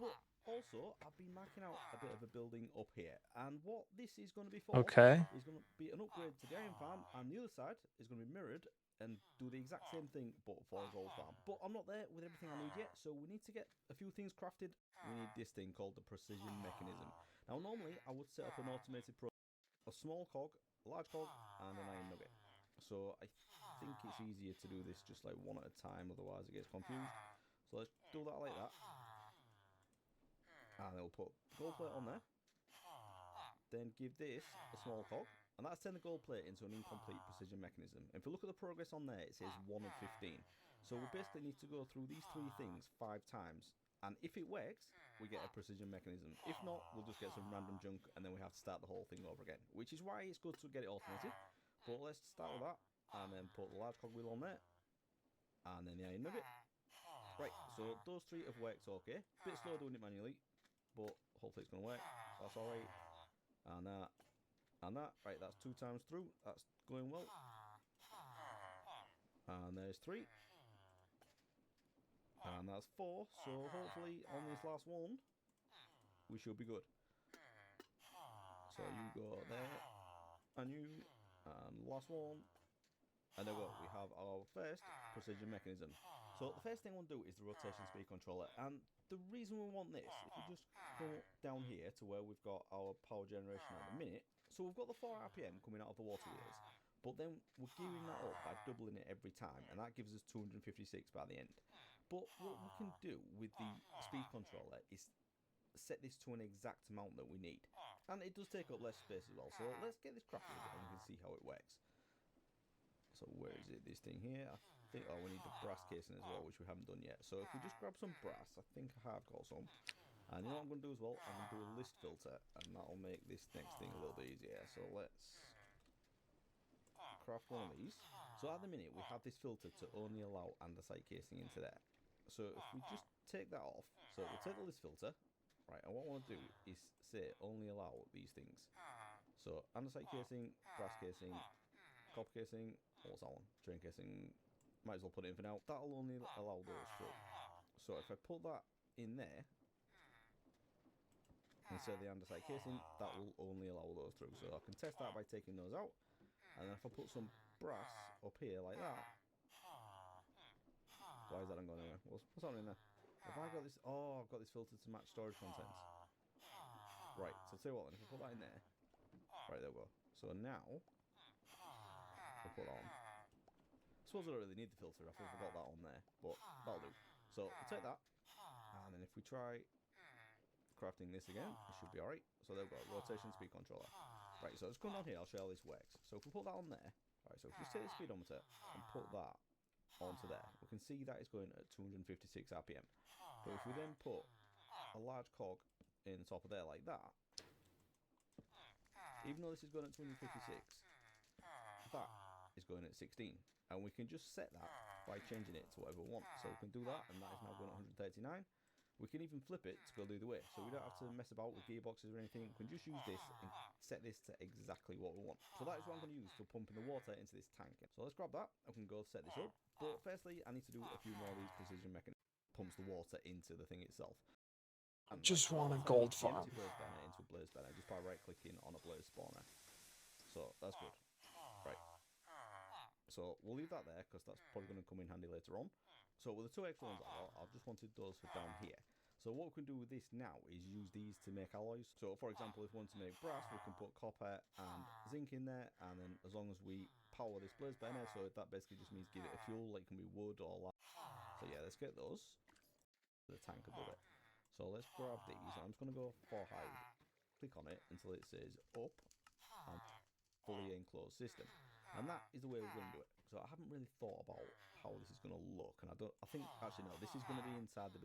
S4: But also, I've been marking out a bit of a building up here, and what this is going to be for
S1: Okay.
S4: is going to be an upgrade to the iron farm, and the other side is going to be mirrored and do the exact same thing but for a gold farm. But I'm not there with everything I need yet, so we need to get a few things crafted. We need this thing called the precision mechanism. Now normally I would set up an automated a small cog, a large cog, and an iron nugget. So I think it's easier to do this just like one at a time, otherwise it gets confused. So let's do that like that. And it'll put gold plate on there. Then give this a small cog, And that's turned the gold plate into an incomplete precision mechanism. And if you look at the progress on there, it says 1 of 15. So we basically need to go through these 3 things 5 times. And if it works, we get a precision mechanism. If not, we'll just get some random junk and then we have to start the whole thing over again. Which is why it's good to get it automated. But let's start with that. And then put the large cogwheel on there. And then the iron nugget. Right, so those 3 have worked okay. Bit slow doing it manually. But hopefully it's going to work. That's alright. And that. And that. Right, that's 2 times through. That's going well. And there's 3. And that's 4. So hopefully on this last one, we should be good. So you go there. And you. And last one. And there we go. We have our first precision mechanism. So the first thing I want to do is the rotation speed controller. And the reason we want this, if we just go down here to where we've got our power generation at the minute. So we've got the 4 RPM coming out of the water wheels. But then we're gearing that up by doubling it every time. And that gives us 256 by the end. But what we can do with the speed controller is set this to an exact amount that we need. And it does take up less space as well. So let's get this crafted and we can see how it works. So where is it? This thing here. I think, oh, we need the brass casing as well, which we haven't done yet. So if we just grab some brass, I think I have got some. And you know what I'm going to do as well? I'm going to do a list filter, and that'll make this next thing a little bit easier. So let's craft one of these. So at the minute, we have this filter to only allow andesite casing into there. So if we just take that off, so we'll take the list filter, right, and what I want to do is say only allow these things. So andesite casing, brass casing, copper casing, what's that one? Train casing, might as well put it in for now. That'll only allow those through. So if I put that in there, instead of the andesite casing, that will only allow those through. So I can test that by taking those out. And then if I put some brass up here like that, why is that not going anywhere? What's happening there? Have I got this? Oh, I've got this filtered to match storage contents. Right, so tell you what then, if I put that in there. Right, there we go. So now, I'll put that on. I suppose I don't really need the filter, I think I've got that on there. But that'll do. So we'll take that. And then if we try crafting this again, it should be alright. So there we go, rotation speed controller. Right, so let's come down here, I'll show you how this works. So if we put that on there, right, so if we just take the speedometer and put that onto there, we can see that it's going at 256 RPM. But if we then put a large cog in the top of there like that, even though this is going at 256, that is going at 16. And we can just set that by changing it to whatever we want. So we can do that, and that is now going at 139. We can even flip it to go the other way, so we don't have to mess about with gearboxes or anything. We can just use this and set this to exactly what we want. So that is what I'm going to use for pumping the water into this tank. So let's grab that, I can go set this up. But firstly, I need to do a few more of these precision mechanisms. Pumps the water into the thing itself. And
S1: Just
S4: right,
S1: want a
S4: so
S1: gold
S4: the
S1: farm.
S4: empty blaze burner into a blaze burner just by right clicking on a blaze spawner. So that's good. Right. So we'll leave that there because that's probably going to come in handy later on. So with the 2 extra ones I've just wanted those for down here. So what we can do with this now is use these to make alloys. So for example, if we want to make brass, we can put copper and zinc in there, and then as long as we power this blaze burner, so that basically just means give it a fuel, like it can be wood or lava. So yeah, let's get those. The tank above it. So let's grab these. I'm just going to go for hide. Click on it until it says up and fully enclosed system. And that is the way we're going to do it. So I haven't really thought about how this is going to look, and I think actually no, this is going to be inside the.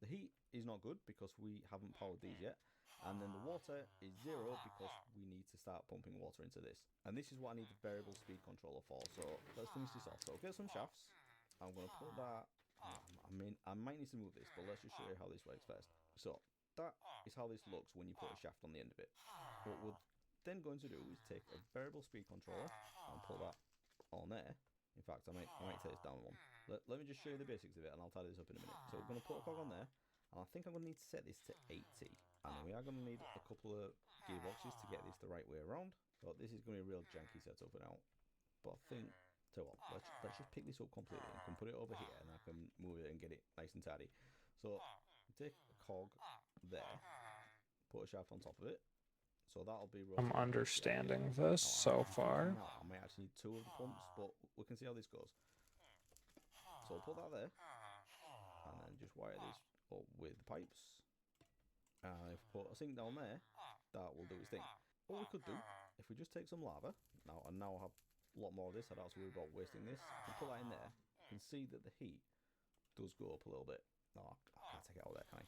S4: The heat is not good because we haven't powered these yet, and then the water is 0 because we need to start pumping water into this. And this is what I need the variable speed controller for. So let's finish this off. So I'll get some shafts. I'm going to put that. I mean, I might need to move this, but let's just show you how this works first. So that is how this looks when you put a shaft on the end of it. What we're then going to do is take a variable speed controller and put that on there. In fact, I might take this down one. Let me just show you the basics of it, and I'll tidy this up in a minute. So we're going to put a cog on there, and I think I'm going to need to set this to 80. And then we are going to need a couple of gearboxes to get this the right way around. So this is going to be a real janky setup for now. But I think, so what, let's just pick this up completely and can put it over here, and I can move it and get it nice and tidy. So take a cog there, put a shaft on top of it. So that'll be.
S1: I'm understanding this so far.
S4: I might actually need 2 of the pumps, but we can see how this goes. So I'll put that there, and then just wire this up with the pipes. And if we put a sink down there, that will do its thing. What we could do if we just take some lava now, and now I have a lot more of this, I don't have to worry about wasting this. I can put that in there. You can see that the heat does go up a little bit. No, I can't take it out of there, can I?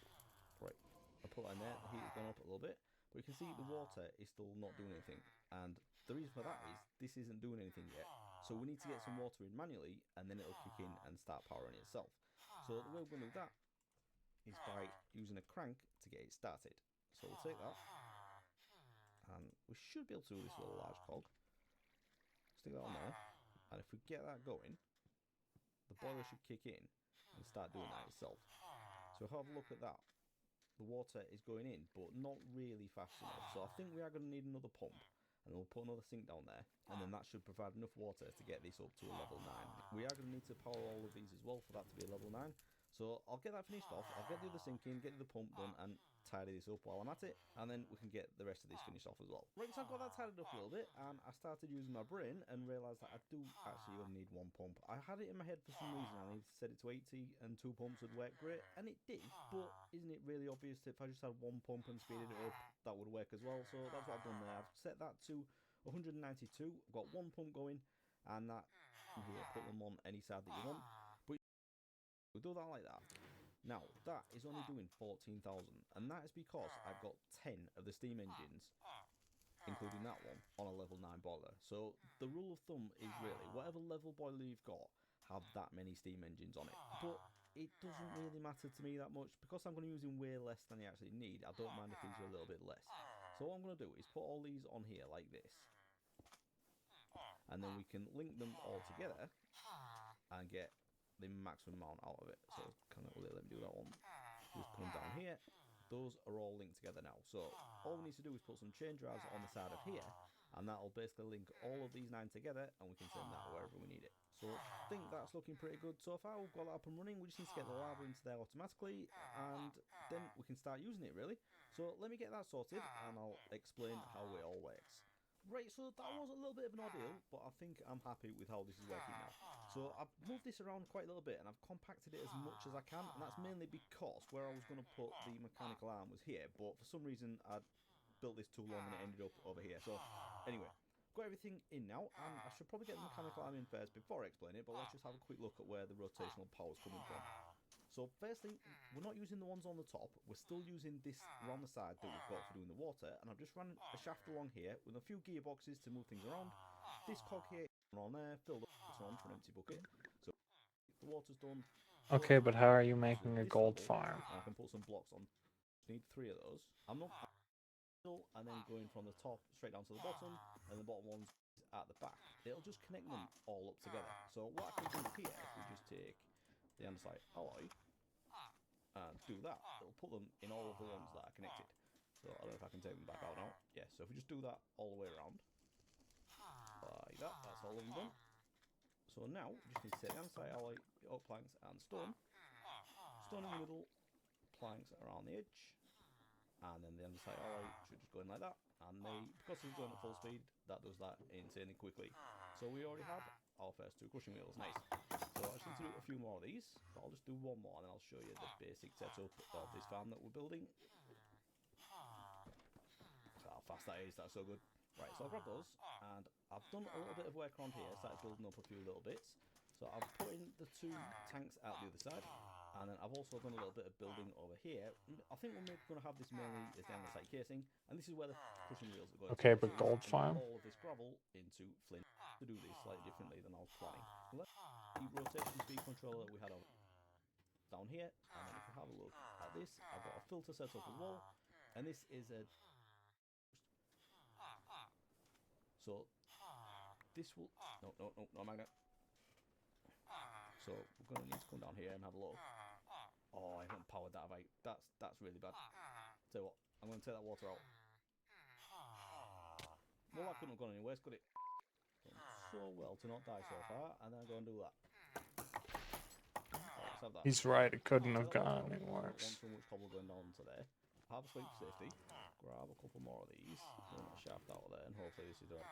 S4: Right, I put that in there, the heat has gone up a little bit, but you can see the water is still not doing anything. And the reason for that is this isn't doing anything yet. So we need to get some water in manually, and then it'll kick in and start powering itself. So the way we're going to do that is by using a crank to get it started. So we'll take that, and we should be able to do this with a large cog. Stick that on there, and if we get that going, the boiler should kick in and start doing that itself. So have a look at that. The water is going in, but not really fast enough. So I think we are going to need another pump, and we'll put another sink down there, and then that should provide enough water to get this up to a level 9. We are going to need to power all of these as well for that to be a level 9. So I'll get that finished off, I'll get the other sink in, get the pump done, and tidy this up while I'm at it, and then we can get the rest of this finished off as well. Right, so I've got that tidied up a little bit, and I started using my brain and realised that I do actually only need 1 pump. I had it in my head for some reason, I needed to set it to 80 and 2 pumps would work great, and it did, but isn't it really obvious that if I just had 1 pump and speeded it up, that would work as well? So that's what I've done there. I've set that to 192, I've got 1 pump going, and that, you put them on any side that you want, but we'll do that like that. Now, that is only doing 14,000, and that is because I've got 10 of the steam engines, including that one, on a level 9 boiler. So the rule of thumb is really, whatever level boiler you've got, have that many steam engines on it. But it doesn't really matter to me that much, because I'm going to be using way less than you actually need. I don't mind if these are a little bit less. So what I'm going to do is put all these on here like this, and then we can link them all together and get the maximum amount out of it. So let me do that one. Just put them down here. Those are all linked together now. So all we need to do is put some chain drives on the side of here, and that'll basically link all of these 9 together, and we can send that wherever we need it. So I think that's looking pretty good so far. We've got that up and running. We just need to get the lava into there automatically, and then we can start using it really. So let me get that sorted, and I'll explain how it all works. Right, so that was a little bit of an ordeal, but I think I'm happy with how this is working now. So I've moved this around quite a little bit, and I've compacted it as much as I can, and that's mainly because where I was going to put the mechanical arm was here, but for some reason I'd built this too long and it ended up over here. So anyway, got everything in now, and I should probably get the mechanical arm in first before I explain it, but let's just have a quick look at where the rotational power is coming from. So firstly, we're not using the ones on the top, we're still using this around the side that we've got for doing the water, and I've just run a shaft along here with a few gearboxes to move things around. This cog here on there, filled up on for an empty bucket. So the water's done.
S1: Okay, but how are you making a gold farm?
S4: I can put some blocks on. Need 3 of those. I'm not and then going from the top straight down to the bottom, and the bottom one's at the back. It'll just connect them all up together. So what I can do here, if we just take the andesite alloy and do that, it'll put them in all of the ones that are connected. So I don't know if I can take them back out now. Yeah, so if we just do that all the way around, like that, that's all of them done. So now we just need to take the andesite alloy, oak planks and stone in the middle, planks around the edge, and then the andesite alloy should just go in like that, and because it's going at full speed, that does that insanely quickly. So we already have our first 2 crushing wheels, nice. So I just need to do a few more of these, but I'll just do 1 more and then I'll show you the basic setup of this farm that we're building. So how fast that is, that's so good. Right, so I'll grab those, and I've done a little bit of work around here, started building up a few little bits. So I've put in the 2 tanks out the other side, and then I've also done a little bit of building over here. I think we're going to have this mainly as the andesite casing, and this is where the crushing wheels are going.
S1: Okay, but gold farm?
S4: All of this gravel into flint to do this slightly differently than I was planning. So let's the rotation speed controller that we had down here, and then if we have a look at this, I've got a filter set up as well, and this is a... So this will... No magnet. So we're going to need to come down here and have a look. Oh, I haven't powered that, have I? That's really bad. Tell you what, I'm going to take that water out. Well, that couldn't have gone anywhere, could it? Done so well to not die so far, and then go and do that. Right, let's have that.
S1: He's right, it couldn't have gone any worse.
S4: Want so much cobble going down to there. Have a sleep for safety. Grab a couple more of these. Run that shaft out of there, and hopefully this is right.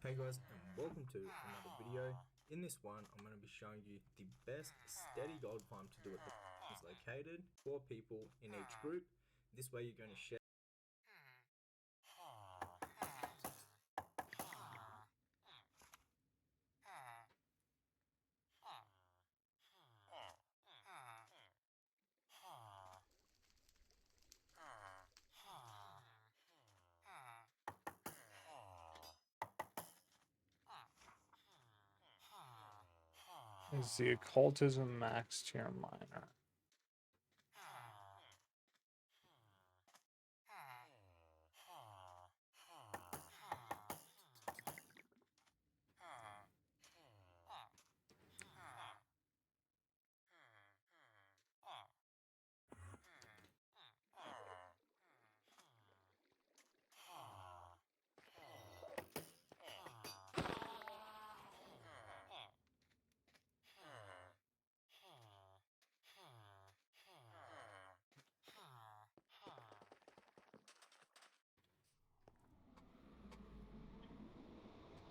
S5: Hey guys, and welcome to another video. In this one, I'm going to be showing you the best steady gold farm to do at the is located, 4 people in each group. This way you're going to share.
S1: Is the occultism max tier minor?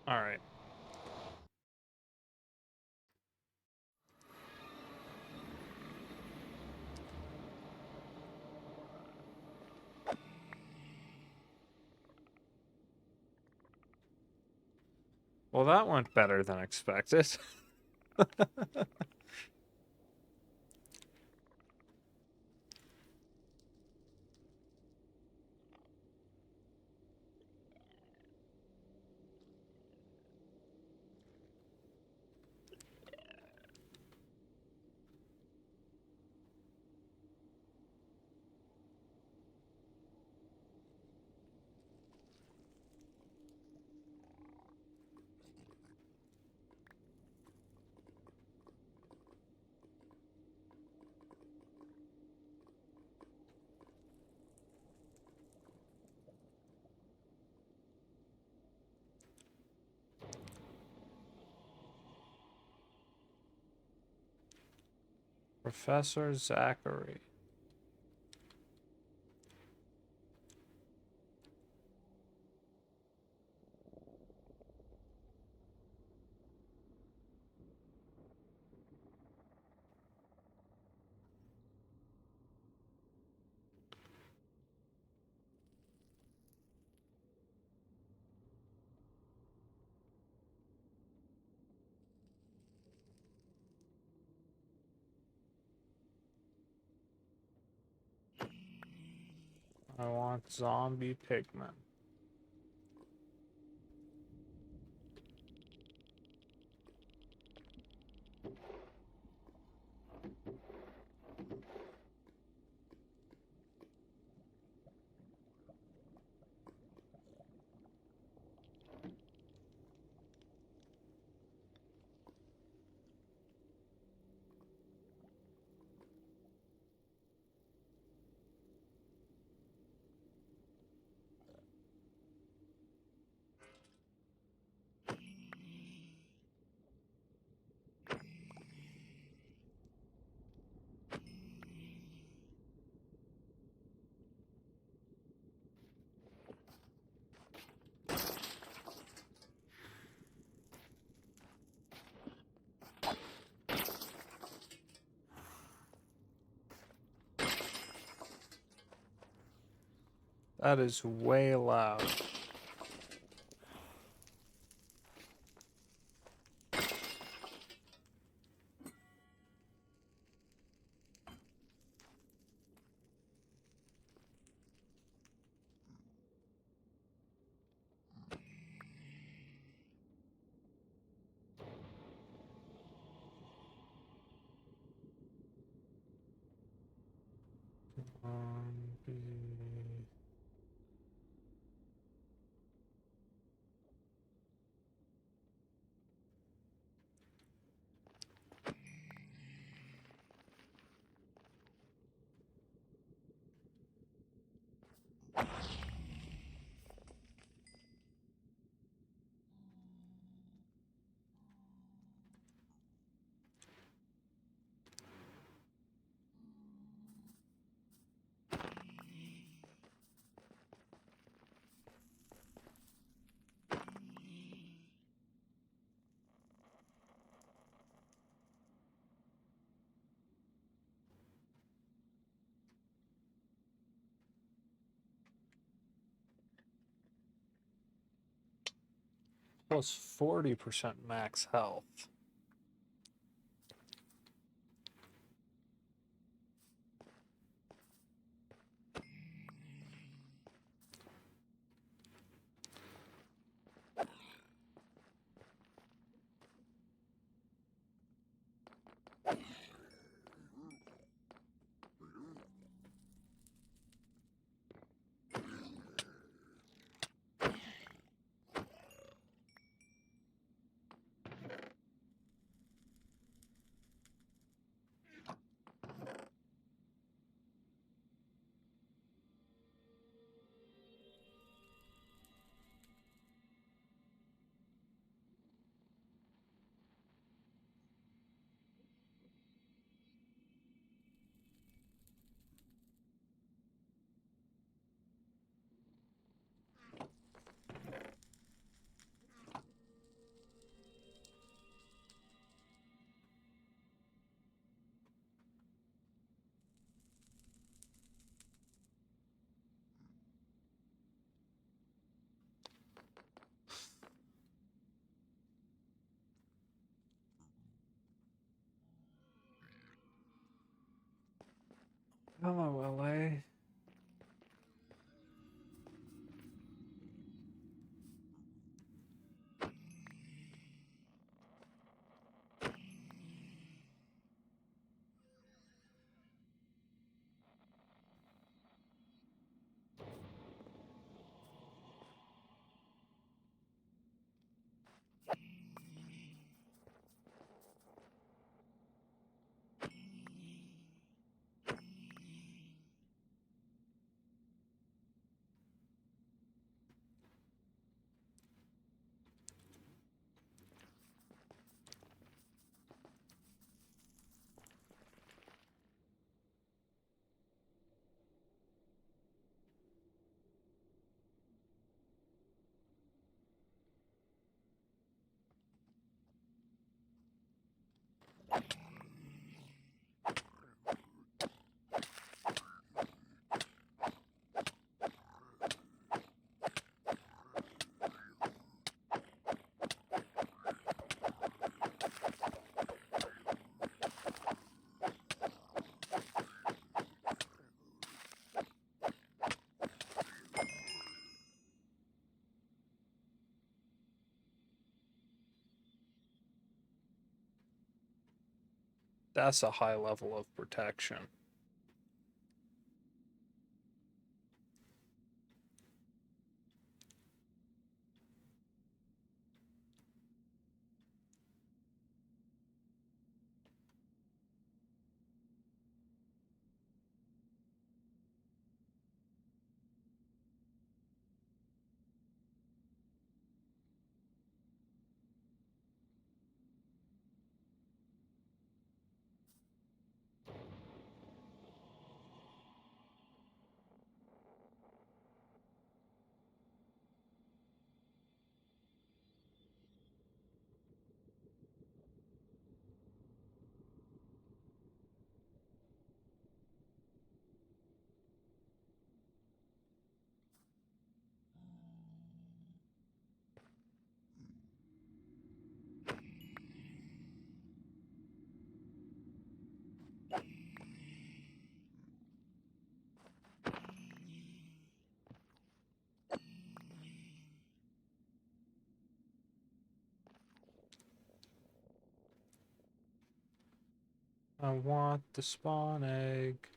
S1: All right. Well, that went better than expected. Professor Zachary. I want zombie pigmen. That is way loud. Zombie. plus 40% max health. Hello, LA. That's a high level of protection. I want the spawn egg.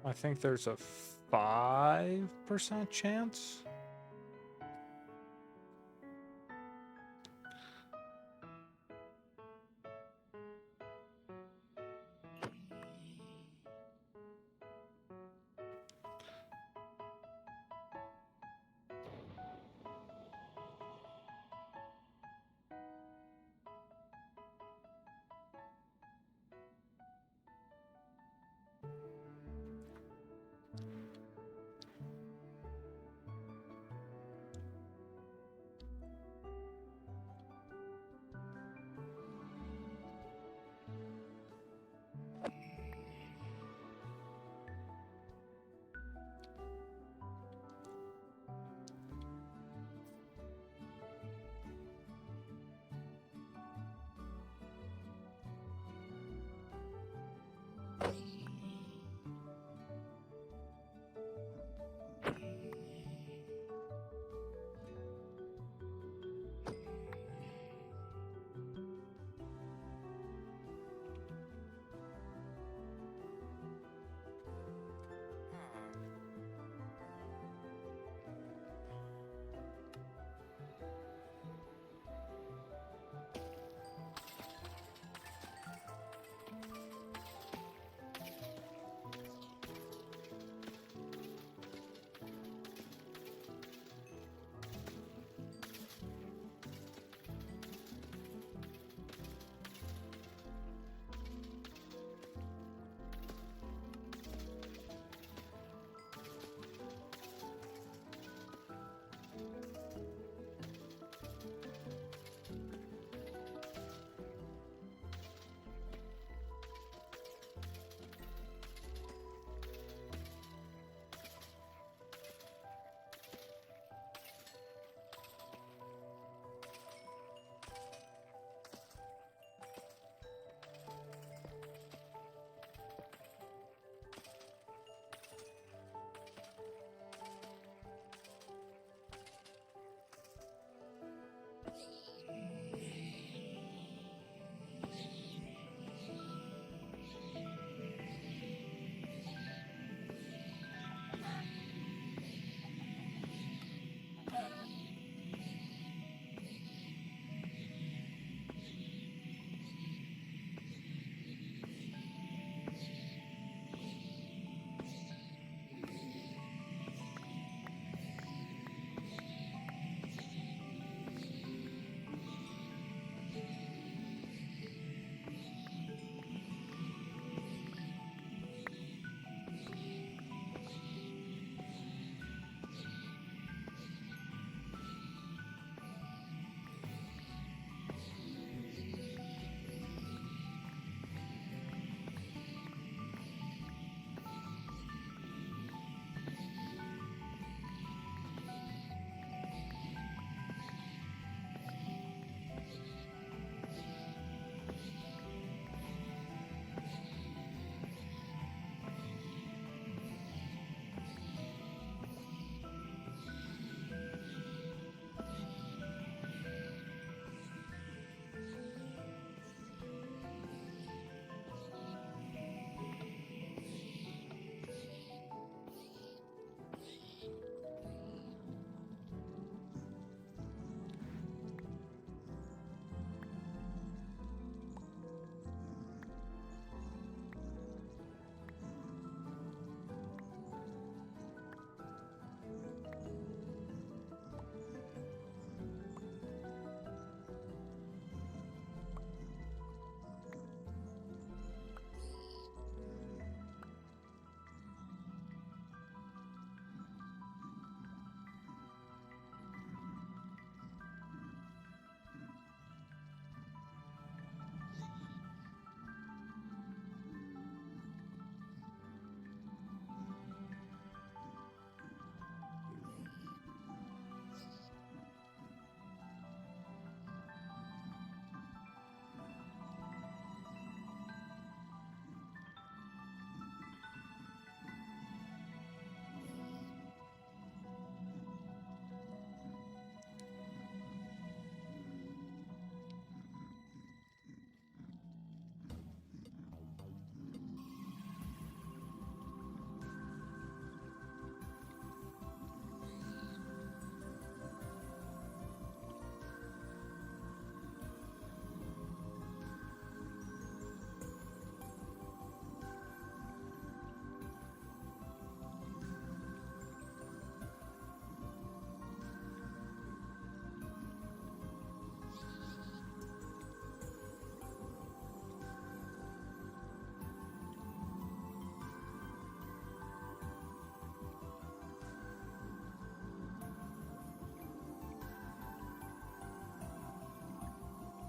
S1: I think there's a 5% chance.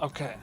S1: Okay.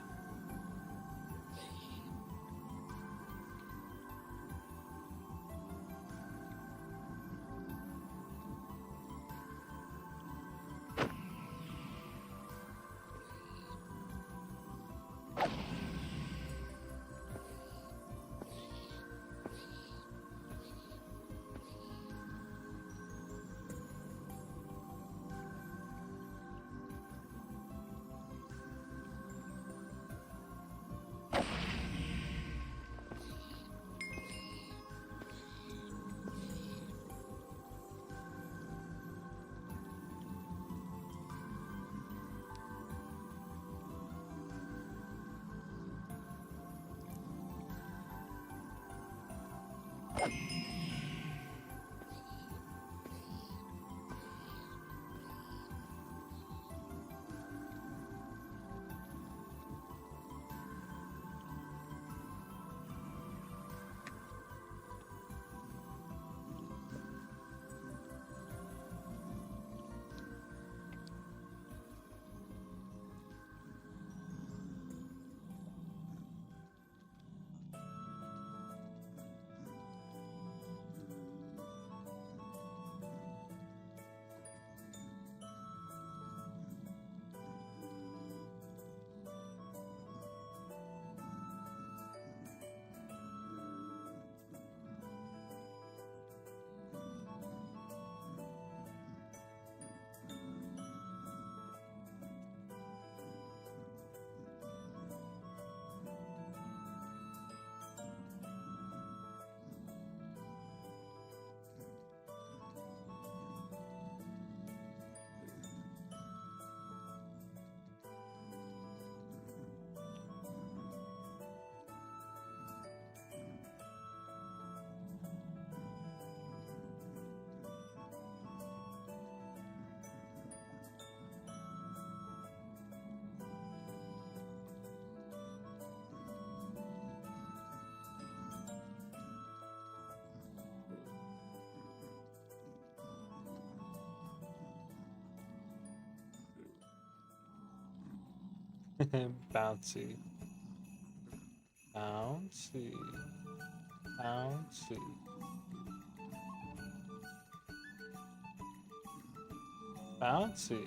S1: Bouncy. Bouncy. Bouncy. Bouncy.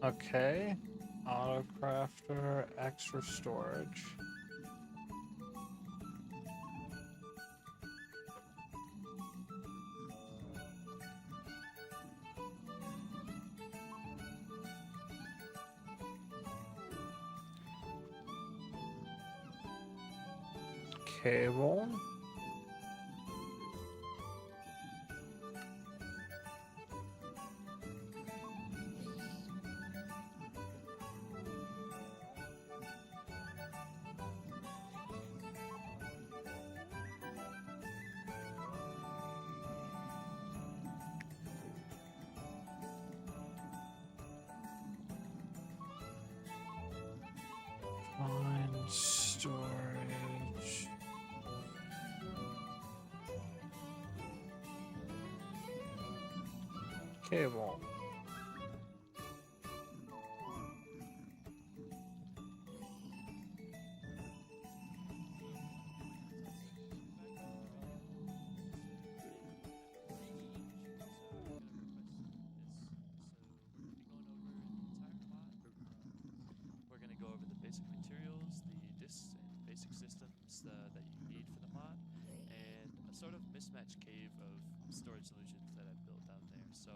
S1: Okay. Auto crafter, extra storage. Cable. Find storage. Cable.
S6: We're gonna go over the basic materials, the discs and basic systems that you need for the mod, and a sort of mismatched cave of storage solutions that I've built down there. So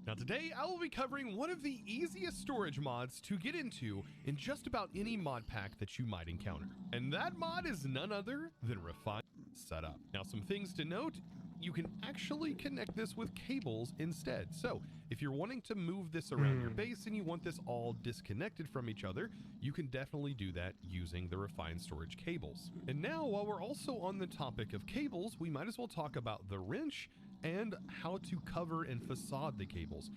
S1: Now today I will be covering one of the easiest storage mods to get into in just about any mod pack that you might encounter. And that mod is none other than Refine Setup. Now some things to note, you can actually connect this with cables instead. So if you're wanting to move this around your base and you want this all disconnected from each other, you can definitely do that using the Refine Storage cables. And now while we're also on the topic of cables, we might as well talk about the wrench and how to cover and facade the cables.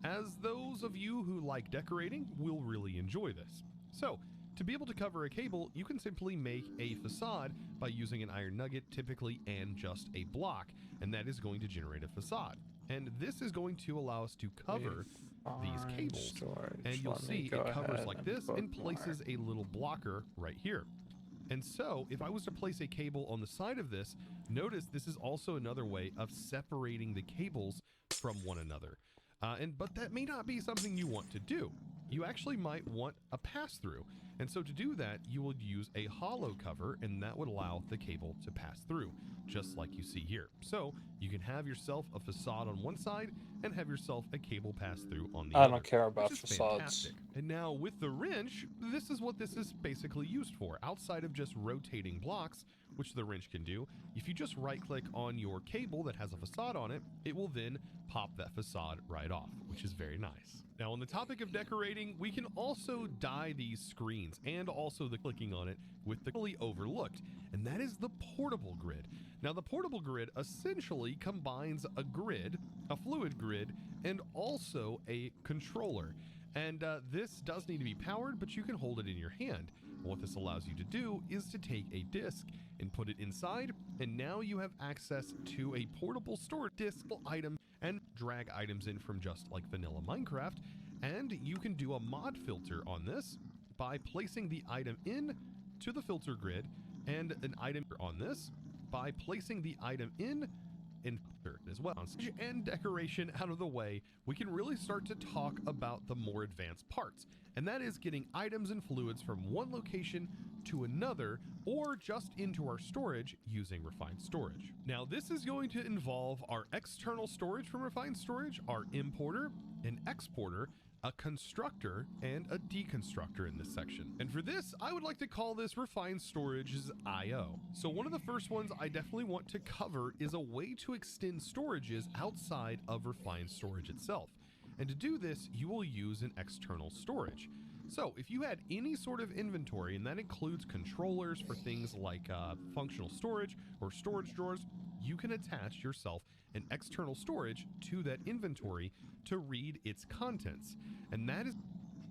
S1: As those of you who like decorating will really enjoy this. So, to be able to cover a cable, you can simply make a facade by using an iron nugget typically and just a block, and that is going to generate a facade. And this is going to allow us to cover these cables. And you'll see it covers like this and places a little blocker right here. And so if I was to place a cable on the side of this, notice this is also another way of separating the cables from one another. But that may not be something you want to do. You actually might want a pass-through. And so to do that, you will use a hollow cover, and that would allow the cable to pass through, just like you see here. So you can have yourself a facade on one side and have yourself a cable pass-through on the other.
S7: I don't care about
S1: which is
S7: facades.
S1: fantastic. And now with the wrench, this is what this is basically used for. Outside of just rotating blocks, which the wrench can do, if you just right-click on your cable that has a facade on it, it will then pop that facade right off, which is very nice. Now on the topic of decorating, we can also dye these screens and also the clicking on it with the fully overlooked, and that is the portable grid. Now the portable grid essentially combines a grid, a fluid grid, and also a controller. And this does need to be powered, but you can hold it in your hand. What this allows you to do is to take a disk and put it inside, and now you have access to a portable storage disk item and drag items in from just like vanilla Minecraft. And you can do a mod filter on this by placing the item in to the filter grid, and an item on this by placing the item in as well. And decoration out of the way, we can really start to talk about the more advanced parts, and that is getting items and fluids from one location to another, or just into our storage using Refined Storage. Now this is going to involve our external storage from Refined Storage, our importer, an exporter, a constructor, and a deconstructor in this section. And for this, I would like to call this Refined Storage's I/O. So one of the first ones I definitely want to cover is a way to extend storages outside of Refined Storage itself. And to do this, you will use an external storage. So if you had any sort of inventory, and that includes controllers for things like functional storage or storage drawers, you can attach yourself an external storage to that inventory to read its contents. And that is...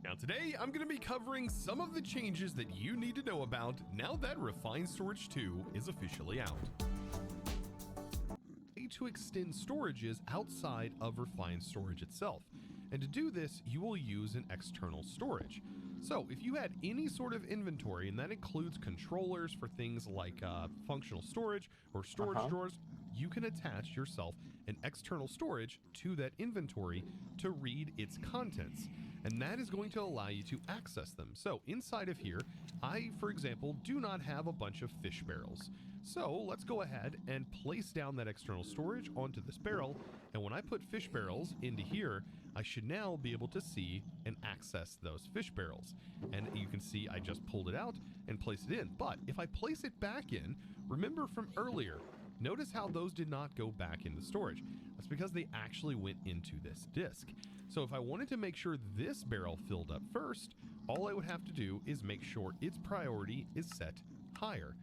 S1: Now today, I'm going to be covering some of the changes that you need to know about now that Refined Storage 2 is officially out. To extend storages outside of Refined Storage itself. And to do this, you will use an external storage. So if you had any sort of inventory, and that includes controllers for things like functional storage or storage drawers, you can attach yourself an external storage to that inventory to read its contents. And that is going to allow you to access them. So inside of here, I, for example, do not have a bunch of fish barrels. So let's go ahead and place down that external storage onto this barrel. And when I put fish barrels into here, I should now be able to see and access those fish barrels. And you can see I just pulled it out and placed it in. But if I place it back in, remember from earlier, notice how those did not go back into storage. That's because they actually went into this disk. So if I wanted to make sure this barrel filled up first, all I would have to do is make sure its priority is set higher.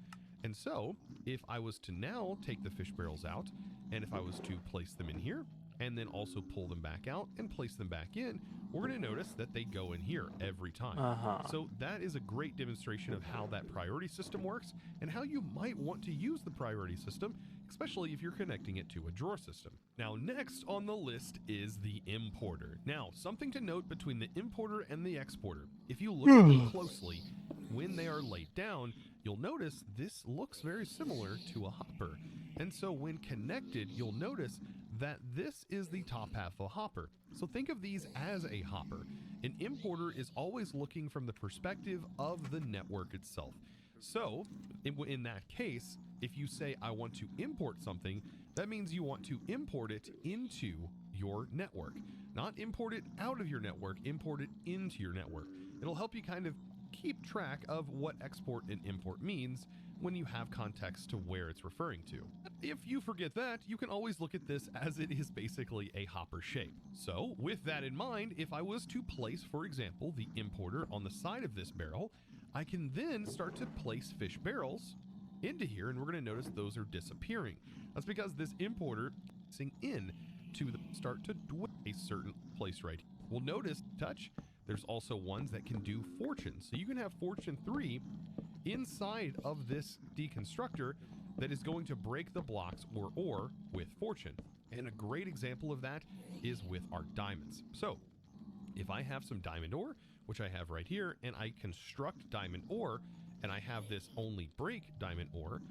S1: And so if I was to now take the fish barrels out, and if I was to place them in here, and then also pull them back out and place them back in, we're going to notice that they go in here every time. So that is a great demonstration of how that priority system works and how you might want to use the priority system, especially if you're connecting it to a drawer system. Now, next on the list is the importer. Now, something to note between the importer and the exporter. If you look at them closely, when they are laid down, you'll notice this looks very similar to a hopper. And so when connected, you'll notice that this is the top half of a hopper. So think of these as a hopper. An importer is always looking from the perspective of the network itself. So in that case, if you say, I want to import something, that means you want to import it into your network. Not import it out of your network, import it into your network. It'll help you kind of keep track of what export and import means when you have context to where it's referring to. If you forget that, you can always look at this as it is basically a hopper shape. So with that in mind, if I was to place, for example, the importer on the side of this barrel, I can then start to place fish barrels into here, and we're going to notice those are disappearing. That's because this importer is in to start to dwell a certain place right here. We'll notice, touch, there's also ones that can do fortune. So you can have fortune 3 inside of this deconstructor that is going to break the blocks or ore with fortune. And a great example of that is with our diamonds. So if I have some diamond ore, which I have right here, and I construct diamond ore, and I have this only break diamond ore,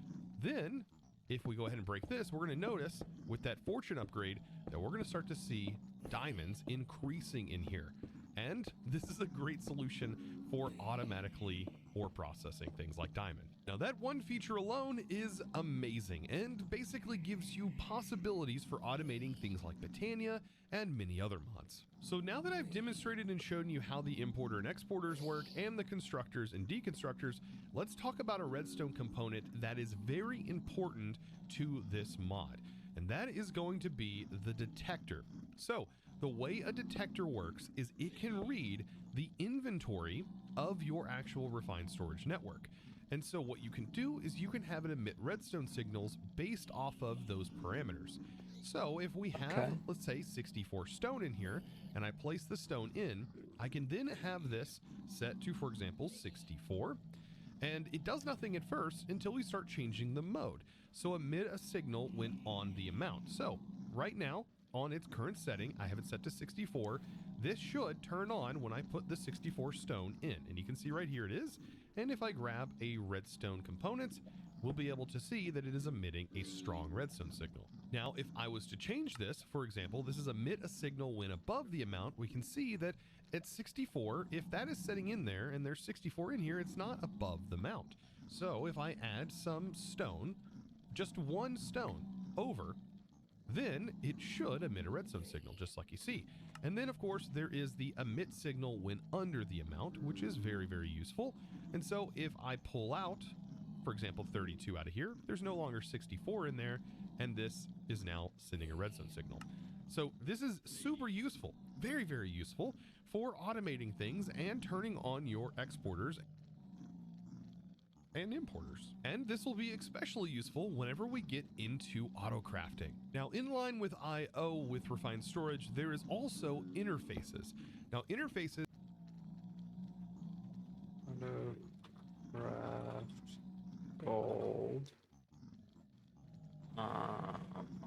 S1: then if we go ahead and break this, we're going to notice with that fortune upgrade that we're going to start to see diamonds increasing in here. And this is a great solution for automatically ore processing things like diamond. Now that one feature alone is amazing and basically gives you possibilities for automating things like Botania and many other mods. So now that I've demonstrated and shown you how the importer and exporters work and the constructors and deconstructors, let's talk about a redstone component that is very important to this mod. And that is going to be the detector. So the way a detector works is it can read the inventory of your actual refined storage network. And so what you can do is you can have it emit redstone signals based off of those parameters. So if we have, let's say 64 stone in here, and I place the stone in, I can then have this set to, for example, 64. And it does nothing at first until we start changing the mode. So emit a signal when on the amount. So right now, on its current setting, I have it set to 64. This should turn on when I put the 64 stone in. And you can see right here it is. And if I grab a redstone component, we'll be able to see that it is emitting a strong redstone signal. Now, if I was to change this, for example, this is emit a signal when above the amount, we can see that at 64, if that is setting in there and there's 64 in here, it's not above the mount. So if I add some stone, just one stone over, then it should emit a redstone signal, just like you see. And then, of course, there is the emit signal when under the amount, which is very, very useful. And so if I pull out, for example, 32 out of here, there's no longer 64 in there, and this is now sending a redstone signal. So this is super useful, very, very useful for automating things and turning on your exporters and importers. And this will be especially useful whenever we get into auto crafting. Now, in line with I/O with refined storage, there is also interfaces. Now, interfaces
S7: gold.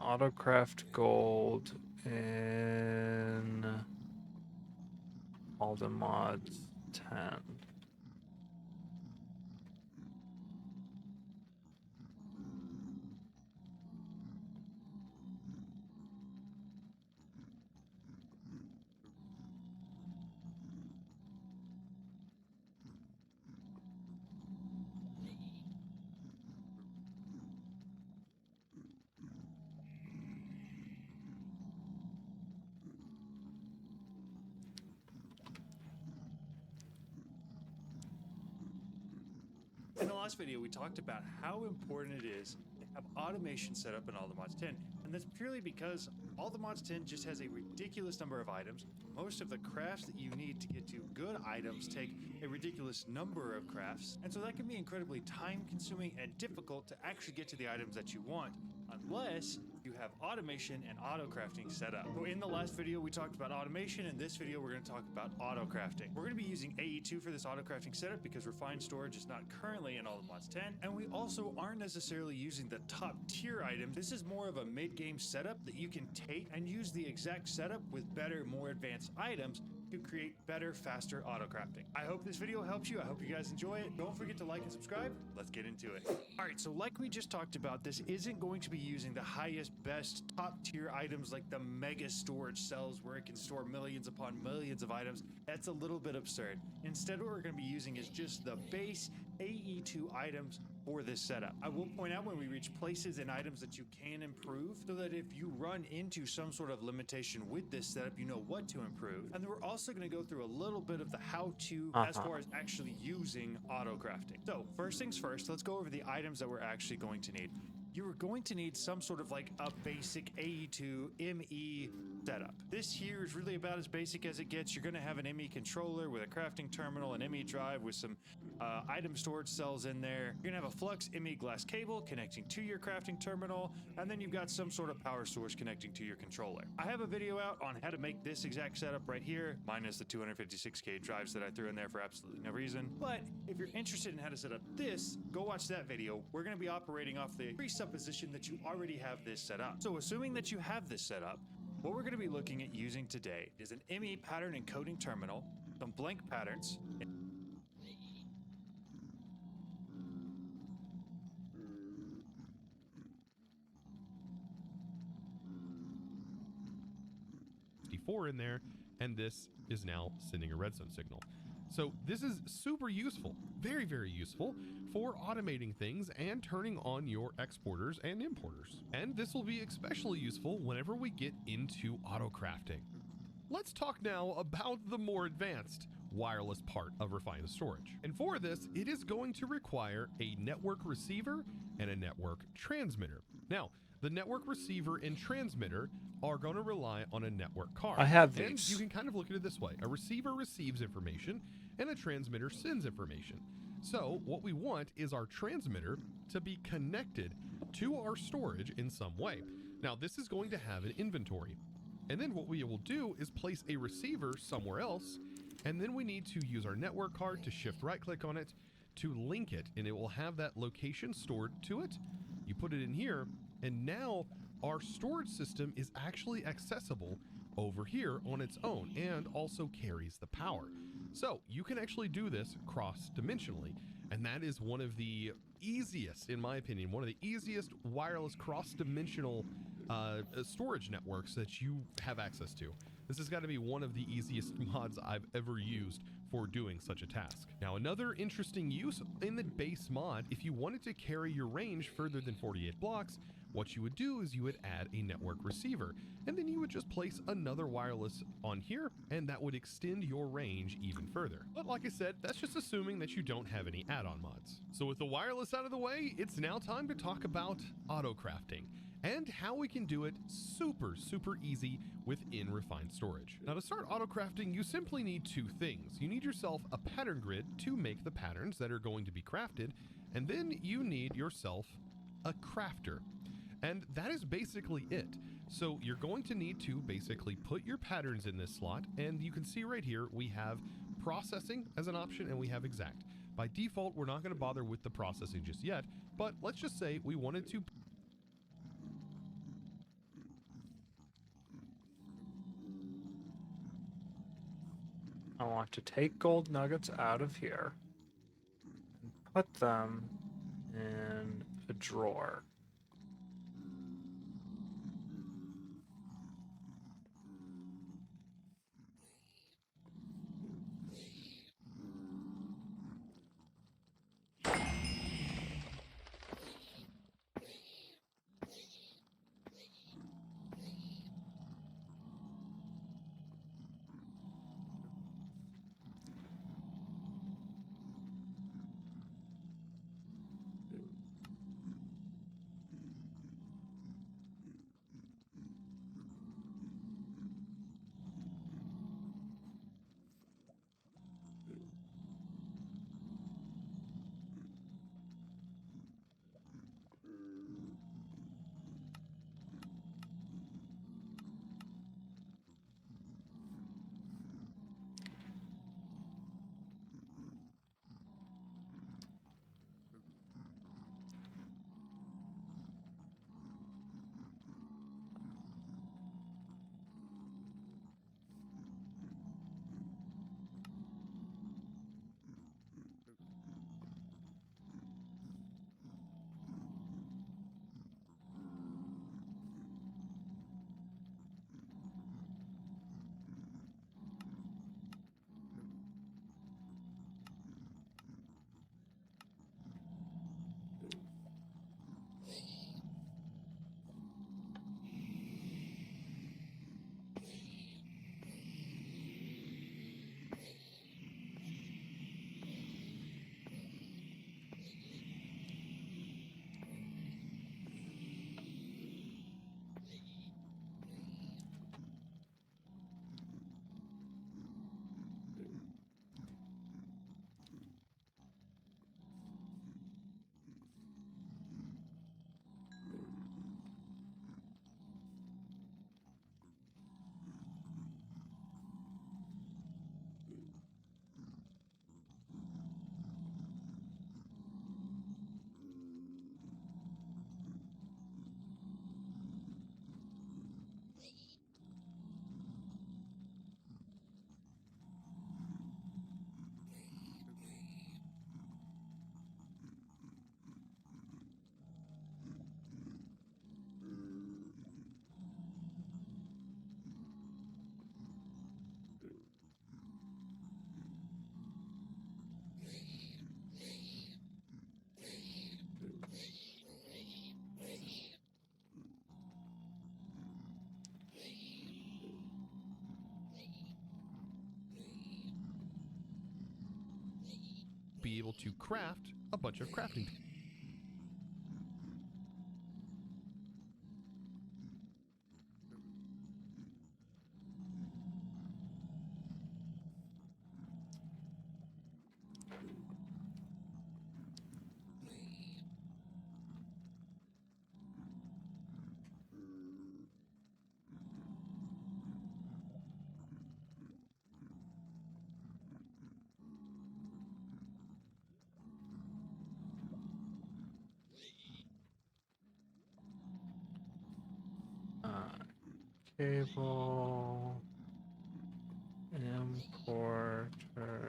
S7: Autocraft gold in Aldermod 10.
S2: In the last video, we talked about how important it is to have automation set up in Aldermods 10, and that's purely because Aldermods 10 just has a ridiculous number of items. Most of the crafts that you need to get to good items take a ridiculous number of crafts, and so that can be incredibly time-consuming and difficult to actually get to the items that you want, unless you have automation and auto crafting set up. So in the last video, we talked about automation. In this video, we're going to talk about auto crafting. We're going to be using AE2 for this auto crafting setup because refined storage is not currently in all the mods 10. And we also aren't necessarily using the top tier items. This is more of a mid-game setup that you can take and use the exact setup with better, more advanced items to create better, faster auto crafting. I hope this video helps you. I hope you guys enjoy it. Don't forget to like and subscribe. Let's get into it. All right, so like we just talked about, this isn't going to be using the highest, best, top tier items like the mega storage cells where it can store millions upon millions of items. That's a little bit absurd. Instead, what we're going to be using is just the base AE2 items for this setup. I will point out when we reach places and items that you can improve so that if you run into some sort of limitation with this setup, you know what to improve. And then we're also going to go through a little bit of the how-to as far as actually using auto crafting. So first things first, let's go over the items that we're actually going to need. You are going to need some sort of like a basic AE2 ME setup. This here is really about as basic as it gets. You're going to have an ME controller with a crafting terminal, an ME drive with some item storage cells in there. You're going to have a Flux ME glass cable connecting to your crafting terminal, and then you've got some sort of power source connecting to your controller. I have a video out on how to make this exact setup right here, minus the 256K drives that I threw in there for absolutely no reason. But if you're interested in how to set up this, go watch that video. We're going to be operating off the presupposition that you already have this set up. So assuming that you have this set up, what we're going to be looking at using today is an ME pattern encoding terminal, some blank patterns,
S8: in there, and this is now sending a redstone signal. So this is super useful, very, very useful for automating things and turning on your exporters and importers. And this will be especially useful whenever we get into auto crafting. Let's talk now about the more advanced wireless part of refined storage. And for this, it is going to require a network receiver and a network transmitter. Now, the network receiver and transmitter are going to rely on a network card.
S7: I have these.
S8: And you can kind of look at it this way. A receiver receives information and a transmitter sends information. So what we want is our transmitter to be connected to our storage in some way. Now this is going to have an inventory. And then what we will do is place a receiver somewhere else. And then we need to use our network card to shift right click on it to link it. And it will have that location stored to it. You put it in here, and now our storage system is actually accessible over here on its own and also carries the power. So you can actually do this cross-dimensionally, and that is one of the easiest, in my opinion, one of the easiest wireless cross-dimensional storage networks that you have access to. This has got to be one of the easiest mods I've ever used for doing such a task. Now, another interesting use in the base mod, if you wanted to carry your range further than 48 blocks, what you would do is you would add a network receiver, and then you would just place another wireless on here, and that would extend your range even further. But like I said, that's just assuming that you don't have any add-on mods. So with the wireless out of the way, it's now time to talk about auto crafting and how we can do it super easy within refined storage. Now to start auto crafting, you simply need two things. You need yourself a pattern grid to make the patterns that are going to be crafted, and then you need yourself a crafter. And that is basically it. So you're going to need to basically put your patterns in this slot, and you can see right here we have processing as an option and we have exact. By default, we're not going to bother with the processing just yet, but let's just say we wanted to
S7: I want to take gold nuggets out of here and put them in a drawer.
S8: be able to craft a bunch of crafting.
S7: Cable. Importer.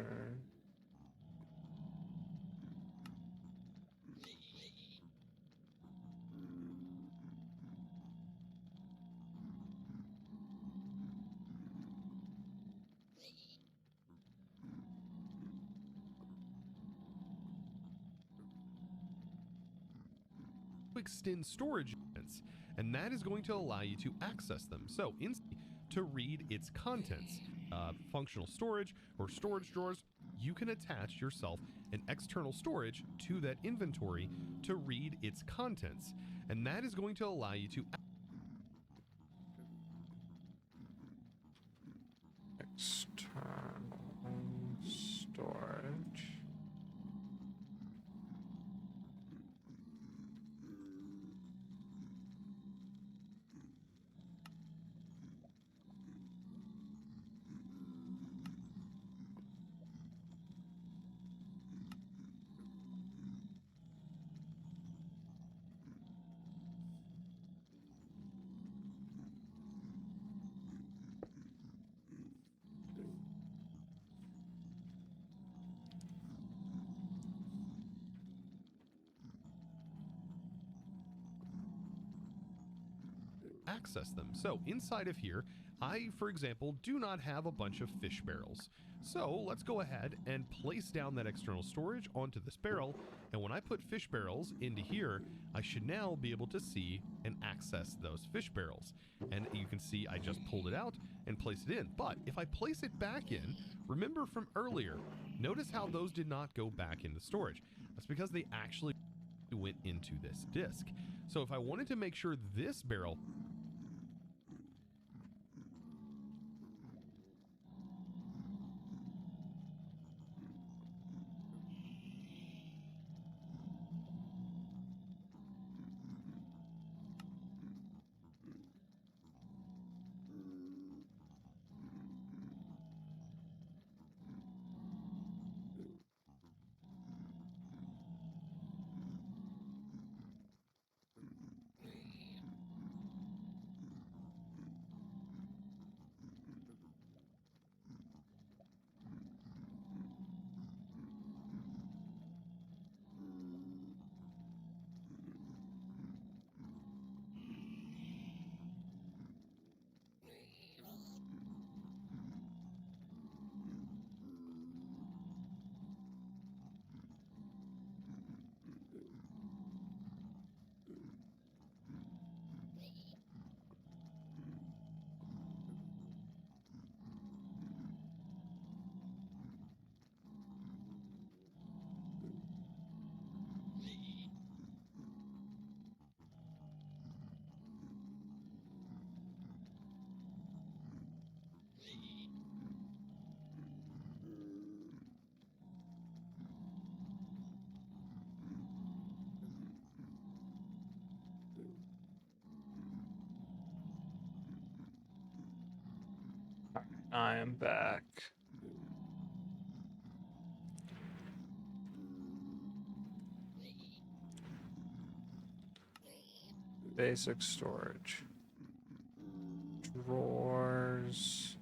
S8: Extend storage units, and that is going to allow you to access them. So to read its contents, functional storage or storage drawers, you can attach yourself an external storage to that inventory to read its contents, and that is going to allow you to
S7: External storage.
S8: access them. So inside of here, I, for example, do not have a bunch of fish barrels. So let's go ahead and place down that external storage onto this barrel. And when I put fish barrels into here, I should now be able to see and access those fish barrels. And you can see I just pulled it out and placed it in. But if I place it back in, remember from earlier, notice how those did not go back into storage. That's because they actually went into this disk. So if I wanted to make sure this barrel
S7: I am back. Basic storage. Drawers.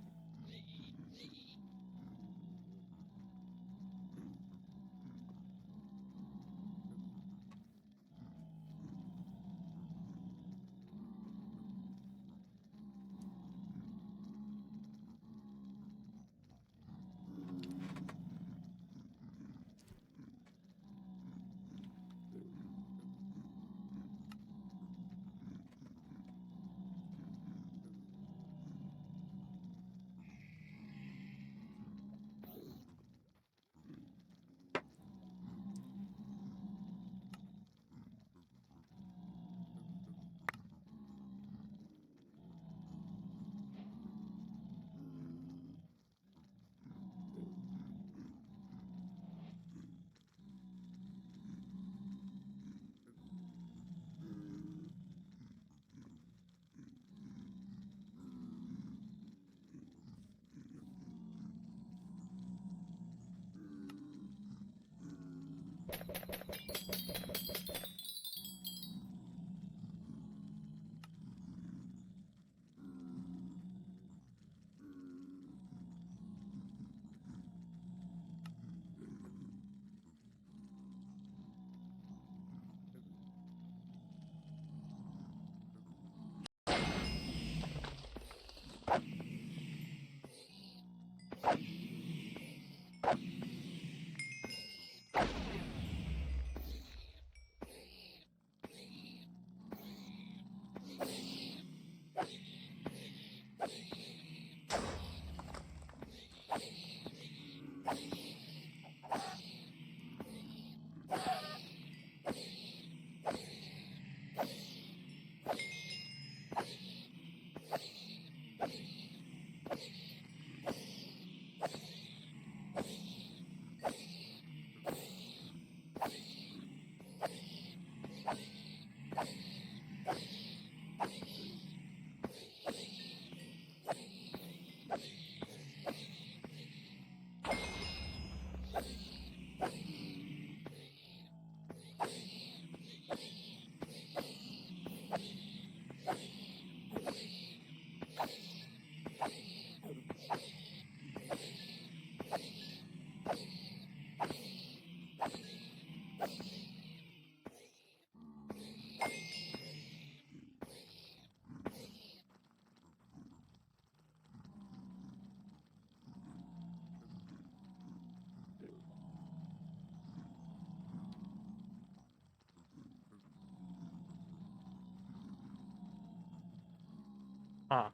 S7: Huh.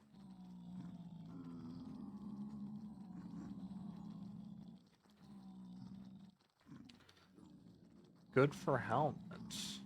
S7: Good for helmets.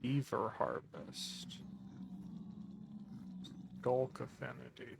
S7: Beaver harvest. Gulk affinity.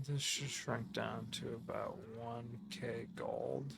S7: This should shrink down to about 1k gold.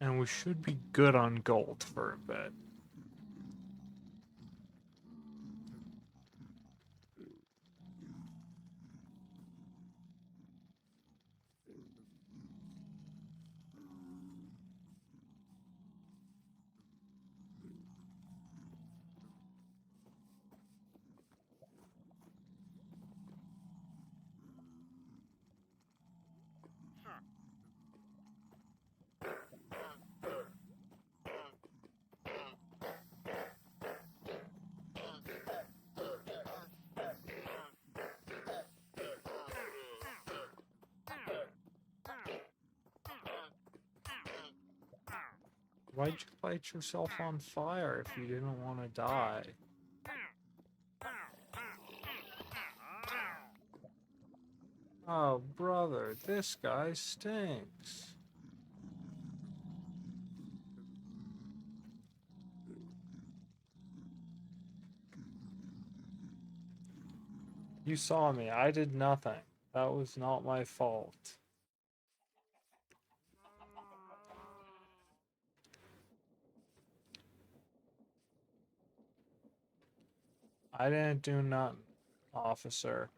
S7: And we should be good on gold for a bit. Why'd you light yourself on fire if you didn't want to die? Oh, brother, this guy stinks. You saw me. I did nothing. That was not my fault. I didn't do nothing, officer.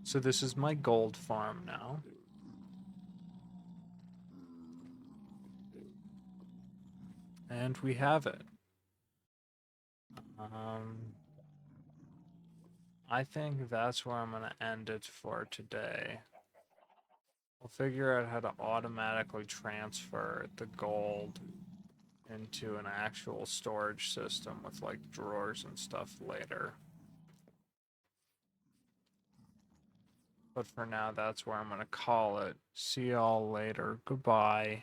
S7: So this is my gold farm now. And we have it. I think that's where I'm going to end it for today. We'll figure out how to automatically transfer the gold into an actual storage system with like drawers and stuff later. But for now, that's where I'm going to call it. See y'all later. Goodbye.